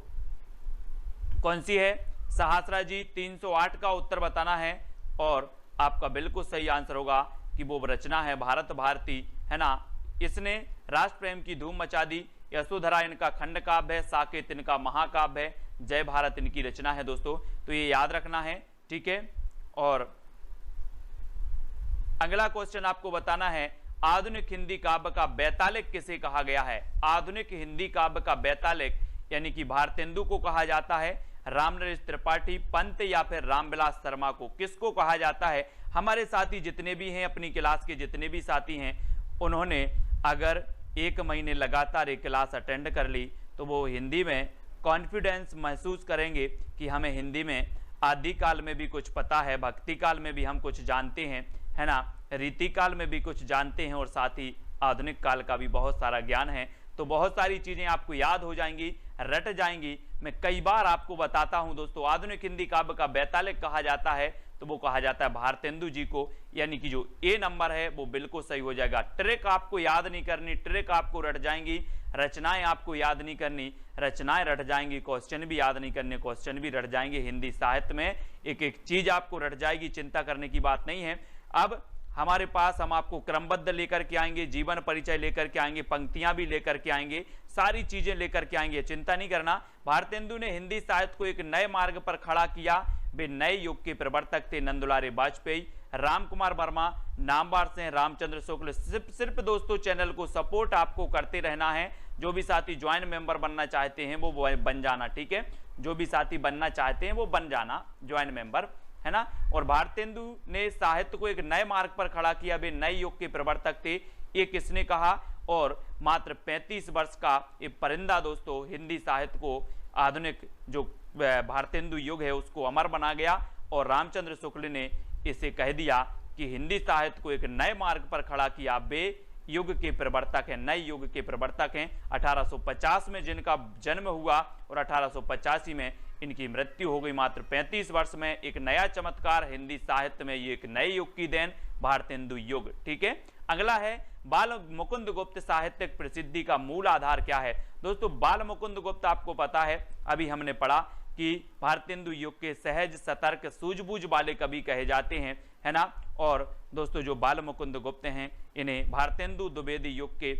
कौन सी है? सहस्रा जी 308 का उत्तर बताना है, और आपका बिल्कुल सही आंसर होगा कि वो रचना है भारत भारती, है ना। इसने राष्ट्र प्रेम की धूम मचा दी। यशोधरा इनका खंड काव्य है, साकेत इनका महाकाव्य है, जय भारत इनकी रचना है दोस्तों, तो ये याद रखना है। ठीक है, और अगला क्वेश्चन आपको बताना है आधुनिक हिंदी काव्य का बैतालिक किसे कहा गया है? आधुनिक हिंदी काव्य का बैतालिक यानी कि भारतेंदु को कहा जाता है, रामनरेश त्रिपाठी, पंत या फिर रामविलास शर्मा को। किसको कहा जाता है? हमारे साथी जितने भी हैं, अपनी क्लास के जितने भी साथी हैं, उन्होंने अगर 1 महीने लगातार एक क्लास अटेंड कर ली तो वो हिंदी में कॉन्फिडेंस महसूस करेंगे कि हमें हिंदी में आदि काल में भी कुछ पता है, भक्ति काल में भी हम कुछ जानते हैं, है ना, रीति काल में भी कुछ जानते हैं, और साथ ही आधुनिक काल का भी बहुत सारा ज्ञान है। तो बहुत सारी चीजें आपको याद हो जाएंगी, रट जाएंगी। मैं कई बार आपको बताता हूं दोस्तों, आधुनिक हिंदी काव्य का बैतालिक कहा जाता है तो वो कहा जाता है भारतेंदु जी को, यानी कि जो ए नंबर है वो बिल्कुल सही हो जाएगा। ट्रिक आपको याद नहीं करनी, ट्रिक आपको रट जाएंगी, रचनाएं आपको याद नहीं करनी, रचनाएं रट जाएंगी, क्वेश्चन भी याद नहीं करने, क्वेश्चन भी रट जाएंगे। हिंदी साहित्य में एक एक चीज आपको रट जाएगी, चिंता करने की बात नहीं है। अब हमारे पास हम आपको क्रमबद्ध लेकर के आएंगे, जीवन परिचय लेकर के आएंगे, पंक्तियां भी लेकर के आएंगे, सारी चीजें लेकर के आएंगे, चिंता नहीं करना। भारतेंदु ने हिंदी साहित्य को एक नए मार्ग पर खड़ा किया। वे नए युग के प्रवर्तक थे नंदुलारे वाजपेयी, राम कुमार वर्मा, नामवर सिंह, रामचंद्र शुक्ल। सिर्फ दोस्तों चैनल को सपोर्ट आपको करते रहना है। जो भी साथी ज्वाइंट मेंबर बनना चाहते हैं वो बन जाना, ठीक है। जो भी साथी बनना चाहते हैं वो बन जाना ज्वाइंट मेंबर, है ना। और भारतेंदु ने साहित्य को एक नए मार्ग पर खड़ा किया। वे नए युग के प्रवर्तक थे, ये किसने कहा? और मात्र 35 वर्ष का ये परिंदा दोस्तों हिंदी साहित्य को, आधुनिक जो भारतेंदु युग है उसको अमर बना गया। और रामचंद्र शुक्ल ने इसे कह दिया कि हिंदी साहित्य को एक नए मार्ग पर खड़ा किया। वे युग के प्रवर्तक हैं, नए युग के प्रवर्तक हैं। 1850 में जिनका जन्म हुआ और 1885 में इनकी मृत्यु हो गई। मात्र 35 वर्ष में एक नया चमत्कार हिंदी साहित्य में, ये एक नए युग की देन भारतेंदु युग, ठीक है। अगला है बाल मुकुंद गुप्त साहित्यिक प्रसिद्धि का मूल आधार क्या है? दोस्तों बाल मुकुंद गुप्त आपको पता है, अभी हमने पढ़ा कि भारतेंदु युग के सहज सतर्क सूझबूझ वाले कवि कहे जाते हैं, है ना। और दोस्तों जो बाल मुकुंद गुप्त हैं इन्हें भारतेंदु द्विवेदी युग के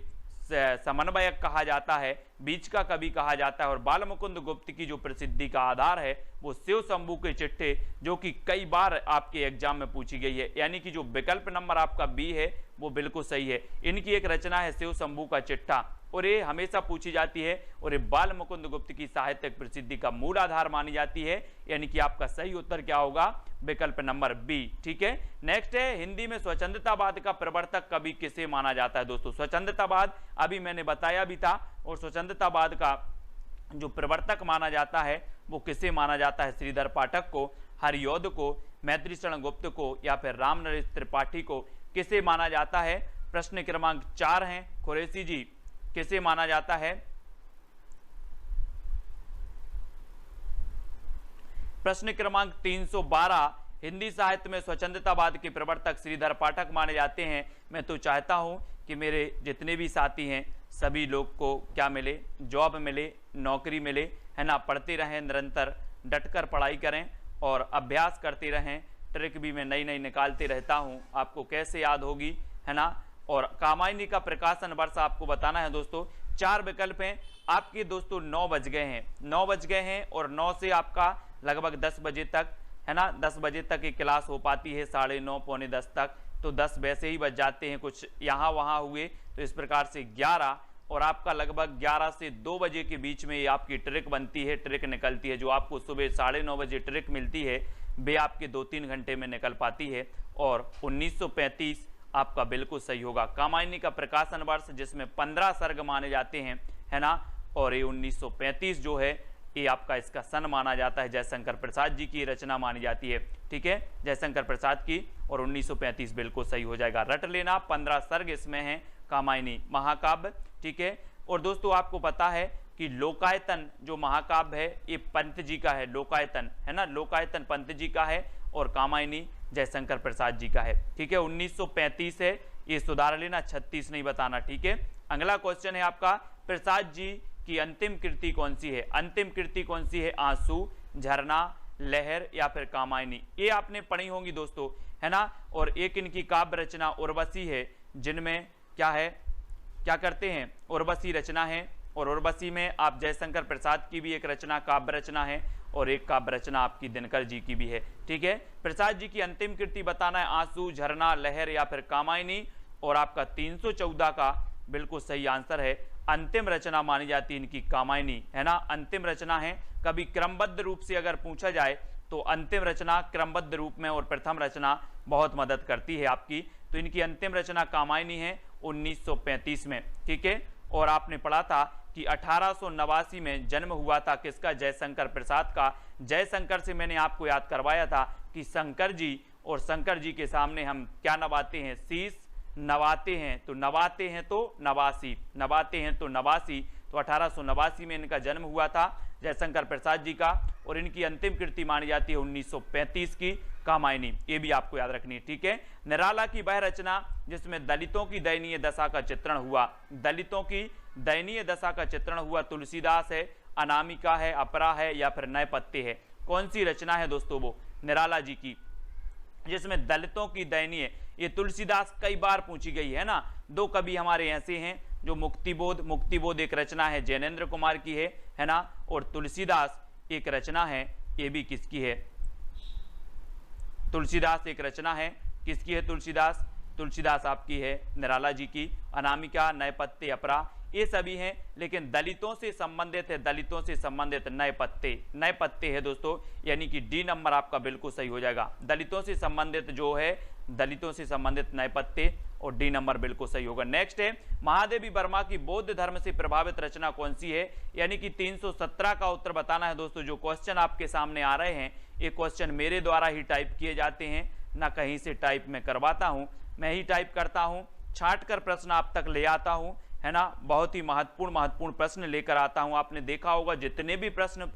समन्वयक कहा जाता है, बीच का कवि कहा जाता है। और बाल मुकुंद गुप्त की जो प्रसिद्धि का आधार है वो शिव शंभू के चिट्ठे, जो कि कई बार आपके एग्जाम में पूछी गई है, यानी कि जो विकल्प नंबर आपका बी है वो बिल्कुल सही है। इनकी एक रचना है शिव शंभू का चिट्ठा, और ये हमेशा पूछी जाती है, और ये बाल मुकुंद गुप्त की साहित्यिक प्रसिद्धि का मूल आधार मानी जाती है, यानी कि आपका सही उत्तर क्या होगा? विकल्प नंबर बी, ठीक है। नेक्स्ट है हिंदी में स्वच्छंदतावाद का प्रवर्तक कवि किसे माना जाता है? दोस्तों स्वच्छंदतावाद अभी मैंने बताया भी था, और स्वच्छंदतावाद का जो प्रवर्तक माना जाता है वो किसे माना जाता है? श्रीधर पाठक को, हरिऔध को, मैथिली शरण गुप्त को या फिर रामनरेश त्रिपाठी को किसे माना जाता है? प्रश्न क्रमांक 4 है कुरैशी जी, किसे माना जाता है? प्रश्न क्रमांक 312, हिंदी साहित्य में स्वच्छंदतावाद के प्रवर्तक श्रीधर पाठक माने जाते हैं। मैं तो चाहता हूं कि मेरे जितने भी साथी हैं सभी लोग को क्या मिले, जॉब मिले, नौकरी मिले, है ना। पढ़ते रहें, निरंतर डटकर पढ़ाई करें और अभ्यास करते रहें। ट्रिक भी मैं नई नई निकालते रहता हूँ, आपको कैसे याद होगी, है ना। और कामायनी का प्रकाशन वर्ष आपको बताना है दोस्तों। 4 विकल्प हैं आपके दोस्तों। 9 बज गए हैं, 9 बज गए हैं और 9 से आपका लगभग 10 बजे तक, है ना, 10 बजे तक एक क्लास हो पाती है, 9:30 पौने 10 तक, तो 10 वैसे ही बज जाते हैं, कुछ यहाँ वहाँ हुए, तो इस प्रकार से 11 और आपका लगभग 11 से 2 बजे के बीच में ये आपकी ट्रिक बनती है, ट्रिक निकलती है। जो आपको सुबह 9:30 बजे ट्रिक मिलती है वे आपके 2-3 घंटे में निकल पाती है। और 1935 आपका बिल्कुल सही होगा। कामायनी का प्रकाशन वर्ष जिसमें 15 सर्ग माने जाते हैं, है ना, और ये 1935 जो है ये आपका इसका सन माना जाता है। जयशंकर प्रसाद जी की रचना मानी जाती है, ठीक है, जयशंकर प्रसाद की, और 1935 बिल्कुल सही हो जाएगा। रट लेना, 15 सर्ग इसमें है कामायनी महाकाव्य, ठीक है। और दोस्तों आपको पता है कि लोकायतन जो महाकाव्य है ये पंत जी का है, लोकायतन, है ना, लोकायतन पंत जी का है और कामायनी जयशंकर प्रसाद जी का है, ठीक है। 1935 है, ये सुधार लेना, 36 नहीं बताना, ठीक है। अगला क्वेश्चन है आपका, प्रसाद जी की अंतिम कृति कौन सी है? अंतिम कृति कौन सी है? आंसू, झरना, लहर या फिर कामायनी? ये आपने पढ़ी होंगी दोस्तों, है ना। और एक इनकी काव्य रचना उर्वशी है, जिनमें क्या है, क्या करते हैं, उर्वशी रचना है। और उर्वशी में आप जयशंकर प्रसाद की भी एक रचना काव्य रचना है और एक काव्य रचना आपकी दिनकर जी की भी है, ठीक है। प्रसाद जी की अंतिम कृति बताना है, आंसू, झरना, लहर या फिर कामायनी। और आपका 314 का बिल्कुल सही आंसर है, अंतिम रचना मानी जाती है इनकी कामायनी, है ना, अंतिम रचना है। कभी क्रमबद्ध रूप से अगर पूछा जाए तो अंतिम रचना क्रमबद्ध रूप में और प्रथम रचना बहुत मदद करती है आपकी। तो इनकी अंतिम रचना कामायनी है 1935 में, ठीक है। और आपने पढ़ा था कि 1889 में जन्म हुआ था किसका? जयशंकर प्रसाद का। जयशंकर से मैंने आपको याद करवाया था कि शंकर जी, और शंकर जी के सामने हम क्या नवाते हैं? शीश नवाते हैं। तो नवाते हैं तो नवासी, नवाते हैं तो नवासी। तो 1889 में इनका जन्म हुआ था जयशंकर प्रसाद जी का। और इनकी अंतिम कृति मानी जाती है 1935 की कामायनी, ये भी आपको याद रखनी है, ठीक है। निराला की वह रचना जिसमें दलितों की दयनीय दशा का चित्रण हुआ, दलितों की दयनीय दशा का चित्रण हुआ, तुलसीदास है, अनामिका है, अपरा है या फिर नए पत्ते है? कौन सी रचना है दोस्तों वो? निराला जी की, जिसमें दलितों की दयनीय, ये तुलसीदास कई बार पूछी गई है ना। 2 कवि हमारे ऐसे हैं जो मुक्तिबोध, मुक्तिबोध एक रचना है जैनेन्द्र कुमार की है ना। और तुलसीदास एक रचना है, ये भी किसकी है? तुलसीदास एक रचना है, किसकी है? तुलसीदास, तुलसीदास आपकी है निराला जी की। अनामिका, नए पत्ते, अपरा, ये सभी हैं, लेकिन दलितों से संबंधित है, दलितों से संबंधित नए पत्ते, नए पत्ते है दोस्तों, यानी कि डी नंबर आपका बिल्कुल सही हो जाएगा। दलितों से संबंधित जो है, दलितों से संबंधित नए पत्ते, और डी नंबर बिल्कुल सही होगा। नेक्स्ट है, महादेवी वर्मा की बौद्ध धर्म से प्रभावित रचना कौन सी है? यानी कि 317 का उत्तर बताना है दोस्तों। जो क्वेश्चन आपके सामने आ रहे हैं ये क्वेश्चन मेरे द्वारा ही टाइप किए जाते हैं, ना कहीं से टाइप में करवाता हूं, मैं ही टाइप करता हूं, छांट कर प्रश्न आप तक ले आता हूं, है ना। बहुत ही महत्वपूर्ण प्रश्न लेकर आता हूं। आपने देखा होगा जितने भी प्रश्न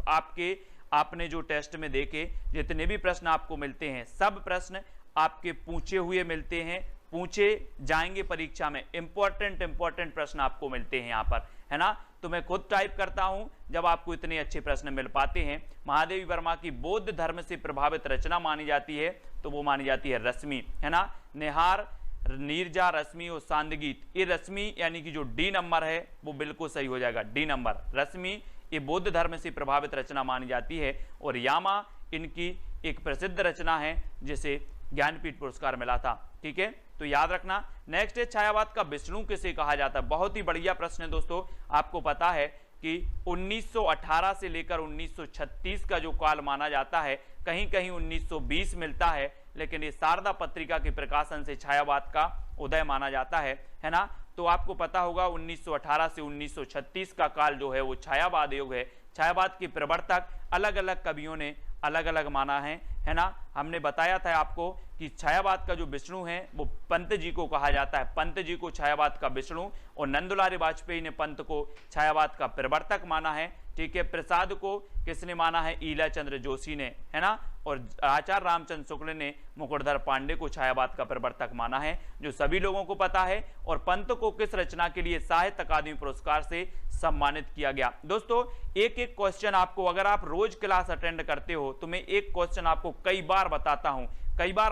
आपने जो टेस्ट में देखे, जितने भी प्रश्न आपको मिलते हैं, सब प्रश्न आपके पूछे हुए मिलते हैं, पूछे जाएंगे परीक्षा में। इंपॉर्टेंट प्रश्न आपको मिलते हैं यहाँ पर, है ना। तो मैं खुद टाइप करता हूं जब आपको इतने अच्छे प्रश्न मिल पाते हैं। महादेवी वर्मा की बौद्ध धर्म से प्रभावित रचना मानी जाती है, तो वो मानी जाती है रश्मि, है ना। निहार, नीरजा, रश्मि और सांदगीत, ये रश्मि यानी कि जो डी नंबर है वो बिल्कुल सही हो जाएगा, डी नंबर। रश्मि ये बौद्ध धर्म से प्रभावित रचना मानी जाती है। और यामा इनकी एक प्रसिद्ध रचना है जिसे ज्ञानपीठ पुरस्कार मिला था, ठीक है, तो याद रखना। नेक्स्ट है, छायावाद का विष्णु किसे कहा जाता है? बहुत ही बढ़िया प्रश्न है दोस्तों। आपको पता है कि 1918 से लेकर 1936 का जो काल माना जाता है, कहीं कहीं 1920 मिलता है, लेकिन ये शारदा पत्रिका के प्रकाशन से छायावाद का उदय माना जाता है ना। तो आपको पता होगा 1918 से 1936 का काल जो है वो छायावाद युग है। छायावाद के प्रवर्तक अलग अलग कवियों ने अलग अलग माना है ना। हमने बताया था आपको कि छायावाद का जो विष्णु है वो पंत जी को कहा जाता है, पंत जी को छायावाद का विष्णु, और नंदुलारी वाजपेयी ने पंत को छायावाद का प्रवर्तक माना है, ठीक है। प्रसाद को किसने माना है? ईला चंद्र जोशी ने, है ना। और आचार्य रामचंद्र शुक्ल ने मुकुटधर पांडे को छायावाद का प्रवर्तक माना है, जो सभी लोगों को पता है। और पंत को किस रचना के लिए साहित्य अकादमी पुरस्कार से सम्मानित किया गया? दोस्तों एक एक क्वेश्चन आपको, अगर आप रोज क्लास अटेंड करते हो तो मैं एक क्वेश्चन आपको कई बार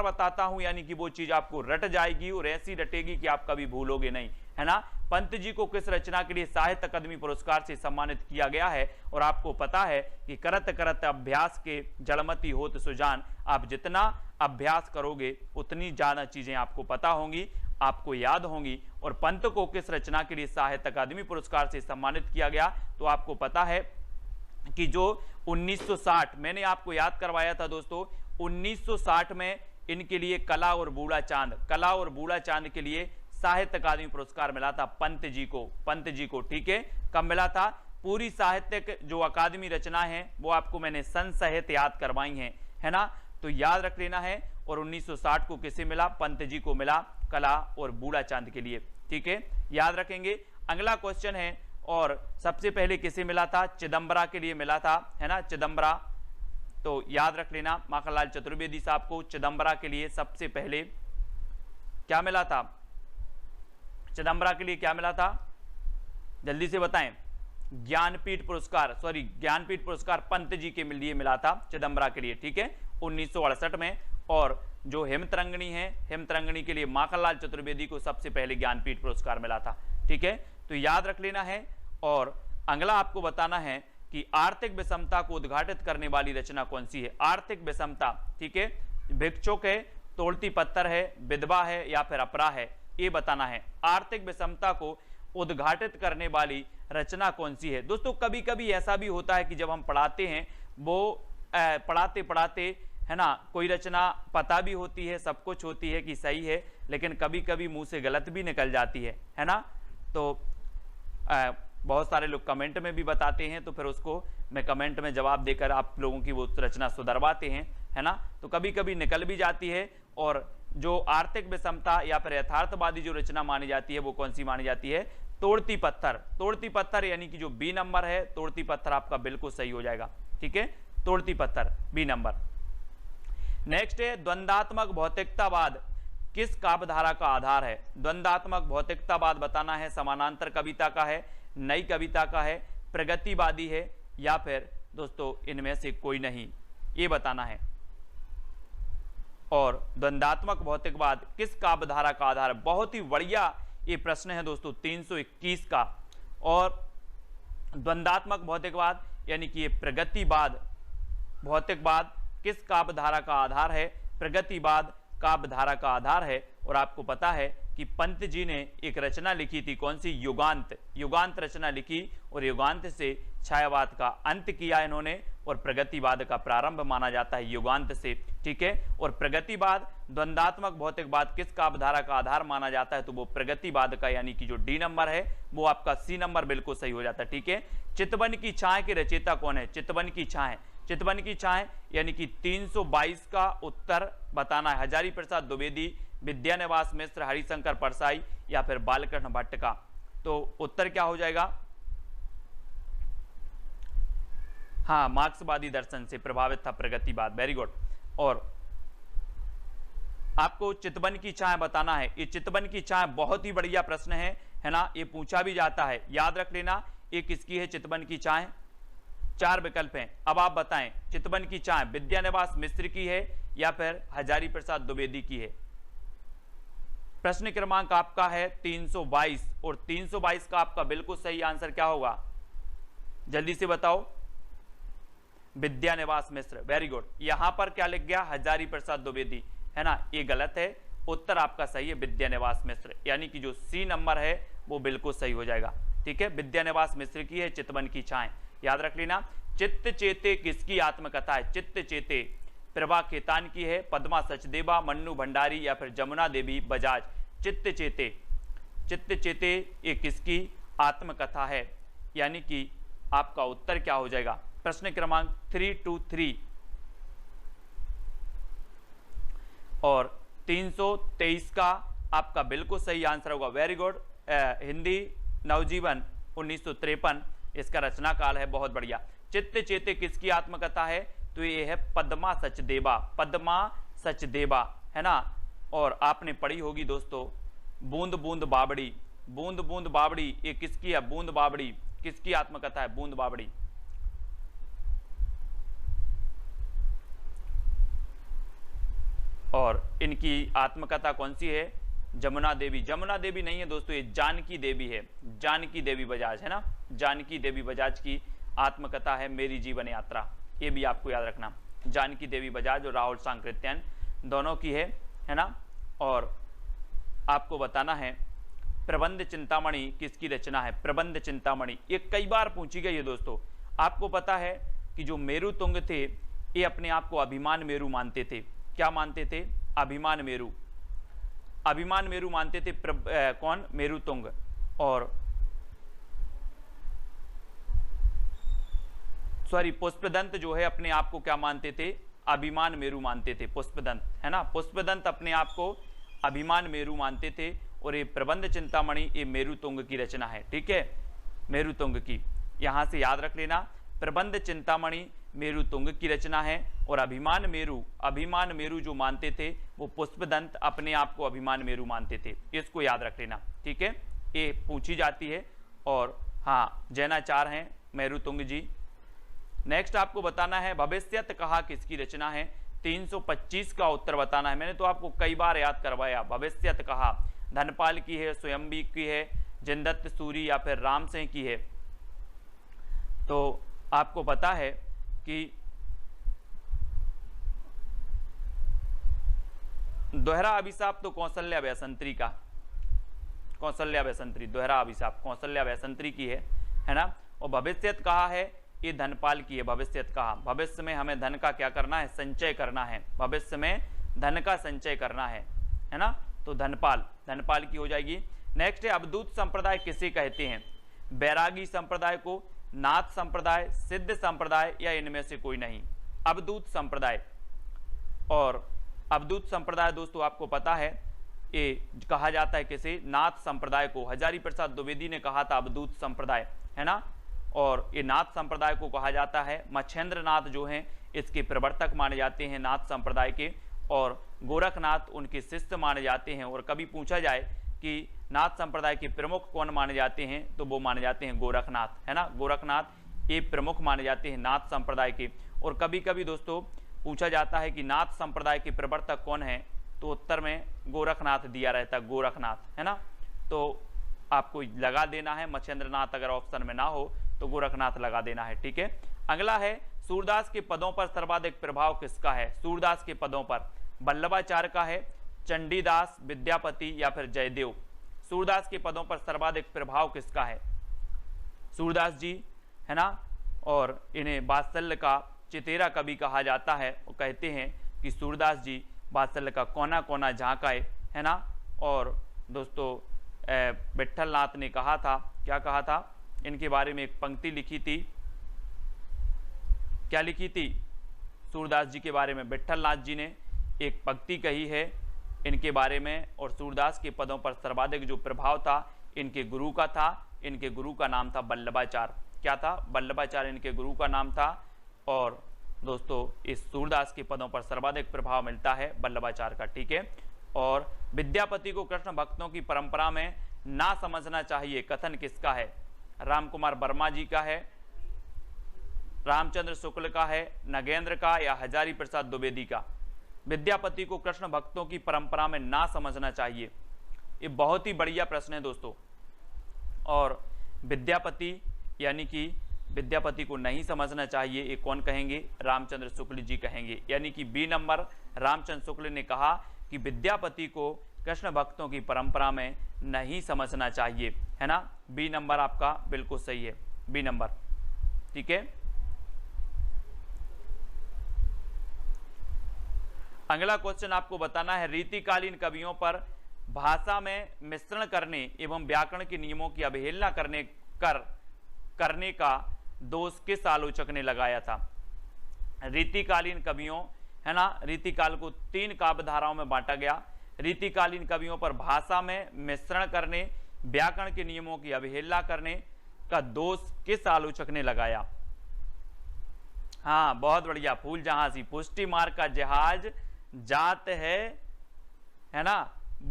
बताता हूं, यानी कि वो चीज आपको रट जाएगी और ऐसी रटेगी कि आप कभी भूलोगे नहीं, है ना। पंत जी को किस रचना के लिए साहित्य अकादमी पुरस्कार से सम्मानित किया गया है? और आपको पता है कि करत करत अभ्यास के जलमती होत सुजान, आप जितना अभ्यास करोगे उतनी ज्यादा चीजें आपको पता होंगी, आपको याद होंगी। और पंत को किस रचना के लिए साहित्य अकादमी पुरस्कार से सम्मानित किया गया? तो आपको पता है कि जो 1960 मैंने आपको याद करवाया था दोस्तों, 1960 में इनके लिए कला और बूढ़ा चांद के लिए साहित्य अकादमी पुरस्कार मिला था पंत जी को, ठीक है। कब मिला था? पूरी साहित्यिक जो अकादमी रचना है वो आपको मैंने संसहित याद करवाई हैं, है ना। तो याद रख लेना है। और 1960 को किसे मिला? पंत जी को मिला, कला और बूढ़ा चांद के लिए, ठीक है, याद रखेंगे। अगला क्वेश्चन है, और सबसे पहले किसे मिला था? चिदम्बरा के लिए मिला था, है ना, चिदम्बरा। तो याद रख लेना, माखनलाल चतुर्वेदी साहब को चिदम्बरा के लिए सबसे पहले क्या मिला था? चिदम्बरा के लिए क्या मिला था? जल्दी से बताएं। ज्ञानपीठ पुरस्कार पंत जी के लिए मिला था चिदम्बरा के लिए, ठीक है, 1968 में। और जो हेमतरंगिणी के लिए माखनलाल चतुर्वेदी को सबसे पहले ज्ञानपीठ पुरस्कार मिला था, ठीक है। तो याद रख लेना है। और अगला आपको बताना है कि आर्थिक विषमता को उद्घाटित करने वाली रचना कौन सी है? आर्थिक विषमता, ठीक है, भिक्षुक है, तोड़ती पत्थर है, विधवा है, या फिर अपरा है, ये बताना है। आर्थिक विषमता को उद्घाटित करने वाली रचना कौन सी है? दोस्तों कभी कभी ऐसा भी होता है कि जब हम पढ़ाते हैं वो पढ़ाते है ना, कोई रचना पता भी होती है, सब कुछ होती है कि सही है, लेकिन कभी कभी मुंह से गलत भी निकल जाती है ना। तो बहुत सारे लोग कमेंट में भी बताते हैं, तो फिर उसको मैं कमेंट में जवाब देकर आप लोगों की वो रचना सुधरवाते हैं, है ना। तो कभी कभी निकल भी जाती है। और जो आर्थिक विषमता या फिर यथार्थवादी जो रचना मानी जाती है वो कौन सी मानी जाती है? तोड़ती पत्थर, यानी कि जो बी नंबर है, तोड़ती पत्थर आपका बिल्कुल सही हो जाएगा, ठीक है, तोड़ती पत्थर बी नंबर। नेक्स्ट है, द्वंदात्मक भौतिकतावाद किस काव्यधारा का आधार है? द्वंदात्मक भौतिकतावाद बताना है, समानांतर कविता का है, नई कविता का है, प्रगतिवादी है, या फिर दोस्तों इनमें से कोई नहीं, ये बताना है। और द्वंदात्मक भौतिकवाद किस काव्यधारा का आधार है? बहुत ही बढ़िया ये प्रश्न है दोस्तों, 321 का। और द्वंदात्मक भौतिकवाद यानी कि ये प्रगतिवाद भौतिकवाद किस काव्यधारा का आधार है? प्रगतिवाद काव्यधारा का आधार है। और आपको पता है कि पंत जी ने एक रचना लिखी थी, कौन सी? युगांत रचना लिखी, और युगांत से छायावाद का अंत किया इन्होंने, और प्रगतिवाद का प्रारंभ माना जाता है युगांत से, ठीक है। और प्रगतिवाद द्वंदात्मक भौतिकवाद किस काव्यधारा का आधार माना जाता है? तो वो प्रगतिवाद का, यानी कि जो डी नंबर है वो आपका सी नंबर बिल्कुल सही हो जाता है, ठीक है। चितवन की छाया के रचयिता कौन है? चितवन की छाया यानी कि 322 का उत्तर बताना है। हजारी प्रसाद द्विवेदी, विद्यानिवास मिश्र, हरिशंकर परसाई, या फिर बालकृष्ण भट्ट का। तो उत्तर क्या हो जाएगा? हाँ, मार्क्सवादी दर्शन से प्रभावित था प्रगतिवाद, वेरी गुड। और आपको चितवन की छाया बताना है। ये चितवन की छाया बहुत ही बढ़िया प्रश्न है ना, ये पूछा भी जाता है, याद रख लेना। ये किसकी है चितवन की छाया? 4 विकल्प हैं, अब आप बताएं चितवन की छाया विद्यानिवास मिश्र की है या फिर हजारी प्रसाद द्विवेदी की है? प्रश्न क्रमांक आपका है 322, और 322 का आपका बिल्कुल सही आंसर क्या होगा? जल्दी से बताओ। विद्यानिवास मिश्र, वेरी गुड। यहां पर क्या लिख गया? हजारी प्रसाद द्विवेदी, है ना, ये गलत है। उत्तर आपका सही है विद्यानिवास मिश्र, यानी कि जो सी नंबर है वो बिल्कुल सही हो जाएगा, ठीक है। विद्यानिवास मिश्र की है चितवन की छाया, याद रख लेना। चित्त चेते किसकी आत्मकथा है? चित्त चेते प्रभा खेतान की है, पद्मा सचदेवा, मन्नू भंडारी, या फिर जमुना देवी बजाज। चित्त चेते ये किसकी आत्मकथा है? यानी कि आपका उत्तर क्या हो जाएगा? प्रश्न क्रमांक 323 और 323 का आपका बिल्कुल सही आंसर होगा, वेरी गुड। हिंदी नवजीवन 1953 इसका रचना काल है, बहुत बढ़िया। चित्त चेते किसकी आत्मकथा है? तो ये है पद्मा सचदेवा, पद्मा सचदेवा, है ना। और आपने पढ़ी होगी दोस्तों बूंद बूंद बावड़ी, बूंद बूंद बावड़ी ये किसकी है? बूंद बावड़ी किसकी आत्मकथा है? बूंद बावड़ी। और इनकी आत्मकथा कौन सी है? जमुना देवी। जमुना देवी नहीं है दोस्तों, ये जानकी देवी है, जानकी देवी बजाज, है ना। जानकी देवी बजाज की आत्मकथा है मेरी जीवन यात्रा, ये भी आपको याद रखना। जानकी देवी बजाज और राहुल सांकृत्यायन दोनों की है ना। और आपको बताना है प्रबंध चिंतामणि किसकी रचना है? प्रबंध चिंतामणि ये कई बार पूछी गई है दोस्तों। आपको पता है कि जो मेरु तुंग थे ये अपने आप को अभिमान मेरु मानते थे। क्या मानते थे? अभिमान मेरु, अभिमान मेरु मानते थे। कौन? मेरु तुंग। और सॉरी पुष्पदंत जो है अपने आप को क्या मानते थे? अभिमान मेरु मानते थे, पुष्पदंत, है ना। पुष्पदंत अपने आप को अभिमान मेरु मानते थे। और ये प्रबंध चिंतामणि ये मेरु तुंग की रचना है, ठीक है, मेरु तुंग की। यहां से याद रख लेना, प्रबंध चिंतामणि मेरु तुंग की रचना है। और अभिमान मेरु जो मानते थे वो पुष्पदंत अपने आप को अभिमान मेरु मानते थे। इसको याद रख लेना, ठीक है, ये पूछी जाती है। और हाँ, जैनाचार्य हैं मेरु तुंग जी। नेक्स्ट आपको बताना है भविष्यत कहा किसकी रचना है? 325 का उत्तर बताना है। मैंने तो आपको कई बार याद करवाया। भविष्यत कहा धनपाल की है, स्वयंबी की है, जिनदत्त सूरी या फिर राम सिंह की है। तो आपको पता है कि दोहरा अभिशाप तो कौशल्या वैसंत्री का, कौशल्या वैसंत्री, दोहरा अभिशाप कौशल्या वैसंत्री की है ना। और भविष्यत कहा है ये धनपाल की है। भविष्यत कहा भविष्य में हमें धन का क्या करना है? संचय करना है, भविष्य में धन का संचय करना है ना। तो धनपाल की हो जाएगी। नेक्स्ट है अवधूत संप्रदाय किसे कहते हैं? बैरागी संप्रदाय को, नाथ संप्रदाय, सिद्ध संप्रदाय या इनमें से कोई नहीं? अवधूत संप्रदाय। और अवधूत संप्रदाय दोस्तों आपको पता है ये कहा जाता है किसे? नाथ संप्रदाय को। हजारी प्रसाद द्विवेदी ने कहा था अवधूत संप्रदाय, है ना। और ये नाथ संप्रदाय को कहा जाता है। मच्छेंद्र नाथ जो हैं इसके प्रवर्तक माने जाते हैं नाथ संप्रदाय के। और गोरखनाथ उनके शिष्य माने जाते हैं। और कभी पूछा जाए कि नाथ संप्रदाय के प्रमुख कौन माने जाते हैं तो वो माने जाते हैं गोरखनाथ, है ना। गोरखनाथ ये प्रमुख माने जाते हैं नाथ संप्रदाय के। और कभी कभी दोस्तों पूछा जाता है कि नाथ संप्रदाय के प्रवर्तक कौन है, तो उत्तर में गोरखनाथ दिया रहता है, गोरखनाथ, है ना। तो आपको लगा देना है, मच्छेंद्रनाथ अगर ऑप्शन में ना हो तो गोरखनाथ लगा देना है, ठीक है। अगला है सूरदास के पदों पर सर्वाधिक प्रभाव किसका है? सूरदास के पदों पर वल्लभाचार्य का है, चंडीदास, विद्यापति या फिर जयदेव। सूरदास के पदों पर सर्वाधिक प्रभाव किसका है? सूरदास जी, है ना। और इन्हें वात्सल्य का चितेरा कवि कहा जाता है। वो कहते हैं कि सूरदास जी वात्सल्य का कोना कोना झांकाए, है ना। और दोस्तों विट्ठल नाथ ने कहा था, क्या कहा था इनके बारे में? एक पंक्ति लिखी थी, क्या लिखी थी? सूरदास जी के बारे में विट्ठल नाथ जी ने एक पंक्ति कही है इनके बारे में। और सूरदास के पदों पर सर्वाधिक जो प्रभाव था इनके गुरु का था। इनके गुरु का नाम था वल्लभाचार्य। क्या था? वल्लभाचार्य इनके गुरु का नाम था। और दोस्तों इस सूरदास के पदों पर सर्वाधिक प्रभाव मिलता है वल्लभाचार्य का, ठीक है। और विद्यापति को कृष्ण भक्तों की परंपरा में ना समझना चाहिए कथन किसका है? रामकुमार वर्मा जी का है, रामचंद्र शुक्ल का है, नगेंद्र का या हजारी प्रसाद द्विवेदी का? विद्यापति को कृष्ण भक्तों की परंपरा में ना समझना चाहिए, ये बहुत ही बढ़िया प्रश्न है दोस्तों। और विद्यापति यानी कि विद्यापति को नहीं समझना चाहिए, ये कौन कहेंगे? रामचंद्र शुक्ल जी कहेंगे। यानी कि बी नंबर रामचंद्र शुक्ल ने कहा कि विद्यापति को कृष्ण भक्तों की परंपरा में नहीं समझना चाहिए, है ना। बी नंबर आपका बिल्कुल सही है, बी नंबर, ठीक है। अगला क्वेश्चन आपको बताना है रीतिकालीन कवियों पर भाषा में मिश्रण करने एवं व्याकरण के नियमों की अवहेलना करने का दोष किस आलोचक ने लगाया था? रीतिकालीन कवियों, है ना। रीतिकाल को 3 काव्य धाराओं में बांटा गया। रीतिकालीन कवियों पर भाषा में मिश्रण करने, व्याकरण के नियमों की अवहेलना करने का दोष किस आलोचक ने लगाया? हाँ बहुत बढ़िया, फूल जहासी, पुष्टि मार्ग का जहाज जात है ना।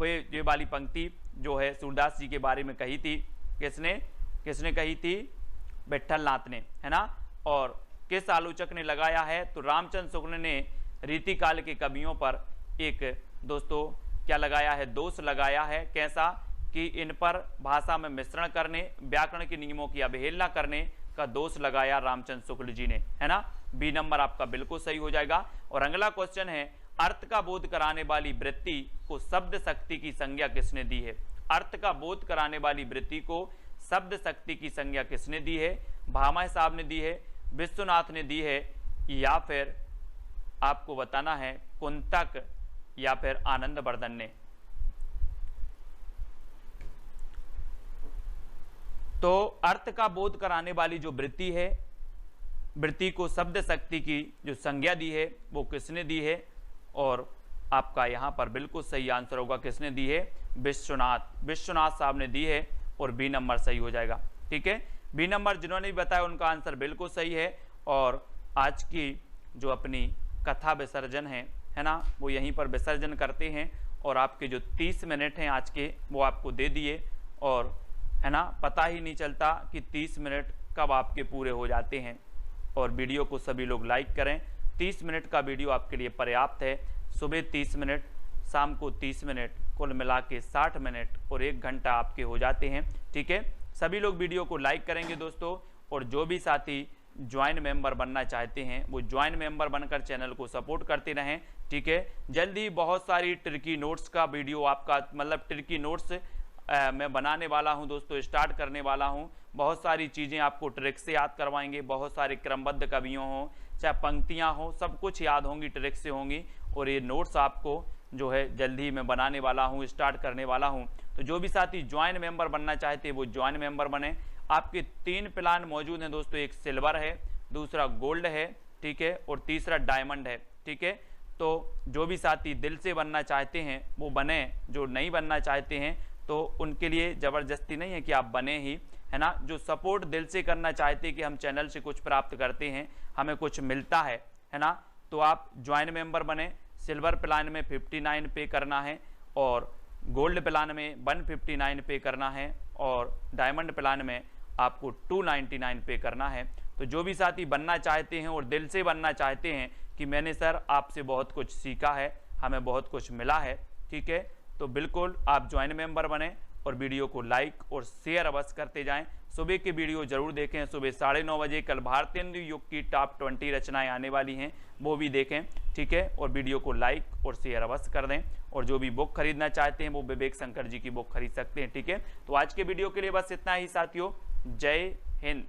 ये वाली पंक्ति जो है सूरदास जी के बारे में कही थी, किसने कही थी? विट्ठलनाथ ने, है ना। और किस आलोचक ने लगाया है? तो रामचंद्र शुक्ल ने रीतिकाल के कवियों पर एक दोस्तों क्या लगाया है? दोष लगाया है। कैसा? कि इन पर भाषा में मिश्रण करने, व्याकरण के नियमों की अवहेलना करने का दोष लगाया रामचंद्र शुक्ल जी ने, है ना। बी नंबर आपका बिल्कुल सही हो जाएगा। और अगला क्वेश्चन है, अर्थ का बोध कराने वाली वृत्ति को शब्द शक्ति की संज्ञा किसने दी है? अर्थ का बोध कराने वाली वृत्ति को शब्द शक्ति की संज्ञा किसने दी है? भामह साहब ने दी है, विश्वनाथ ने दी है, या फिर आपको बताना है कुंतक या फिर आनंद वर्धन ने। तो अर्थ का बोध कराने वाली जो वृत्ति है, वृत्ति को शब्द शक्ति की जो संज्ञा दी है वो किसने दी है? और आपका यहां पर बिल्कुल सही आंसर होगा, किसने दी है? विश्वनाथ साहब ने दी है। और बी नंबर सही हो जाएगा। ठीक है, बी नंबर जिन्होंने भी बताया उनका आंसर बिल्कुल सही है। और आज की जो अपनी कथा विसर्जन है ना, वो यहीं पर विसर्जन करते हैं। और आपके जो 30 मिनट हैं आज के वो आपको दे दिए, और है ना, पता ही नहीं चलता कि 30 मिनट कब आपके पूरे हो जाते हैं। और वीडियो को सभी लोग लाइक करें। 30 मिनट का वीडियो आपके लिए पर्याप्त है। सुबह 30 मिनट, शाम को 30 मिनट, कुल मिला के 60 मिनट और 1 घंटा आपके हो जाते हैं। ठीक है, सभी लोग वीडियो को लाइक करेंगे दोस्तों। और जो भी साथी ज्वाइन मेंबर बनना चाहते हैं वो ज्वाइन मेंबर बनकर चैनल को सपोर्ट करते रहें। ठीक है, जल्दी बहुत सारी ट्रिकी नोट्स का वीडियो आपका, मतलब ट्रिकी नोट्स मैं बनाने वाला हूं दोस्तों, स्टार्ट करने वाला हूं। बहुत सारी चीज़ें आपको ट्रिक से याद करवाएंगे, बहुत सारे क्रमबद्ध कवियों हों चाहे पंक्तियां हो, सब कुछ याद होंगी, ट्रिक से होंगी। और ये नोट्स आपको जो है जल्दी मैं बनाने वाला हूं, स्टार्ट करने वाला हूं। तो जो भी साथी ज्वाइन मेंबर बनना चाहते हैं वो ज्वाइन मेंबर बने। आपके 3 प्लान मौजूद हैं दोस्तों, एक सिल्वर है, दूसरा गोल्ड है, ठीक है, और तीसरा डायमंड है। ठीक है, तो जो भी साथी दिल से बनना चाहते हैं वो बने, जो नहीं बनना चाहते हैं तो उनके लिए ज़बरदस्ती नहीं है कि आप बने ही, है ना। जो सपोर्ट दिल से करना चाहते हैं कि हम चैनल से कुछ प्राप्त करते हैं, हमें कुछ मिलता है ना, तो आप ज्वाइन मेंबर बने। सिल्वर प्लान में 59 पे करना है, और गोल्ड प्लान में 159 पे करना है, और डायमंड प्लान में आपको 299 पे करना है। तो जो भी साथी बनना चाहते हैं और दिल से बनना चाहते हैं कि मैंने सर आपसे बहुत कुछ सीखा है, हमें बहुत कुछ मिला है, ठीक है, तो बिल्कुल आप ज्वाइन मेंबर बने और वीडियो को लाइक और शेयर अवश्य करते जाएं। सुबह की वीडियो जरूर देखें, सुबह 9:30 बजे कल भारतीय हिंदू युग की टॉप 20 रचनाएं आने वाली हैं, वो भी देखें। ठीक है, और वीडियो को लाइक और शेयर अवश्य कर दें। और जो भी बुक खरीदना चाहते हैं वो विवेक शंकर जी की बुक खरीद सकते हैं। ठीक है, तो आज के वीडियो के लिए बस इतना ही साथियों। जय हिंद।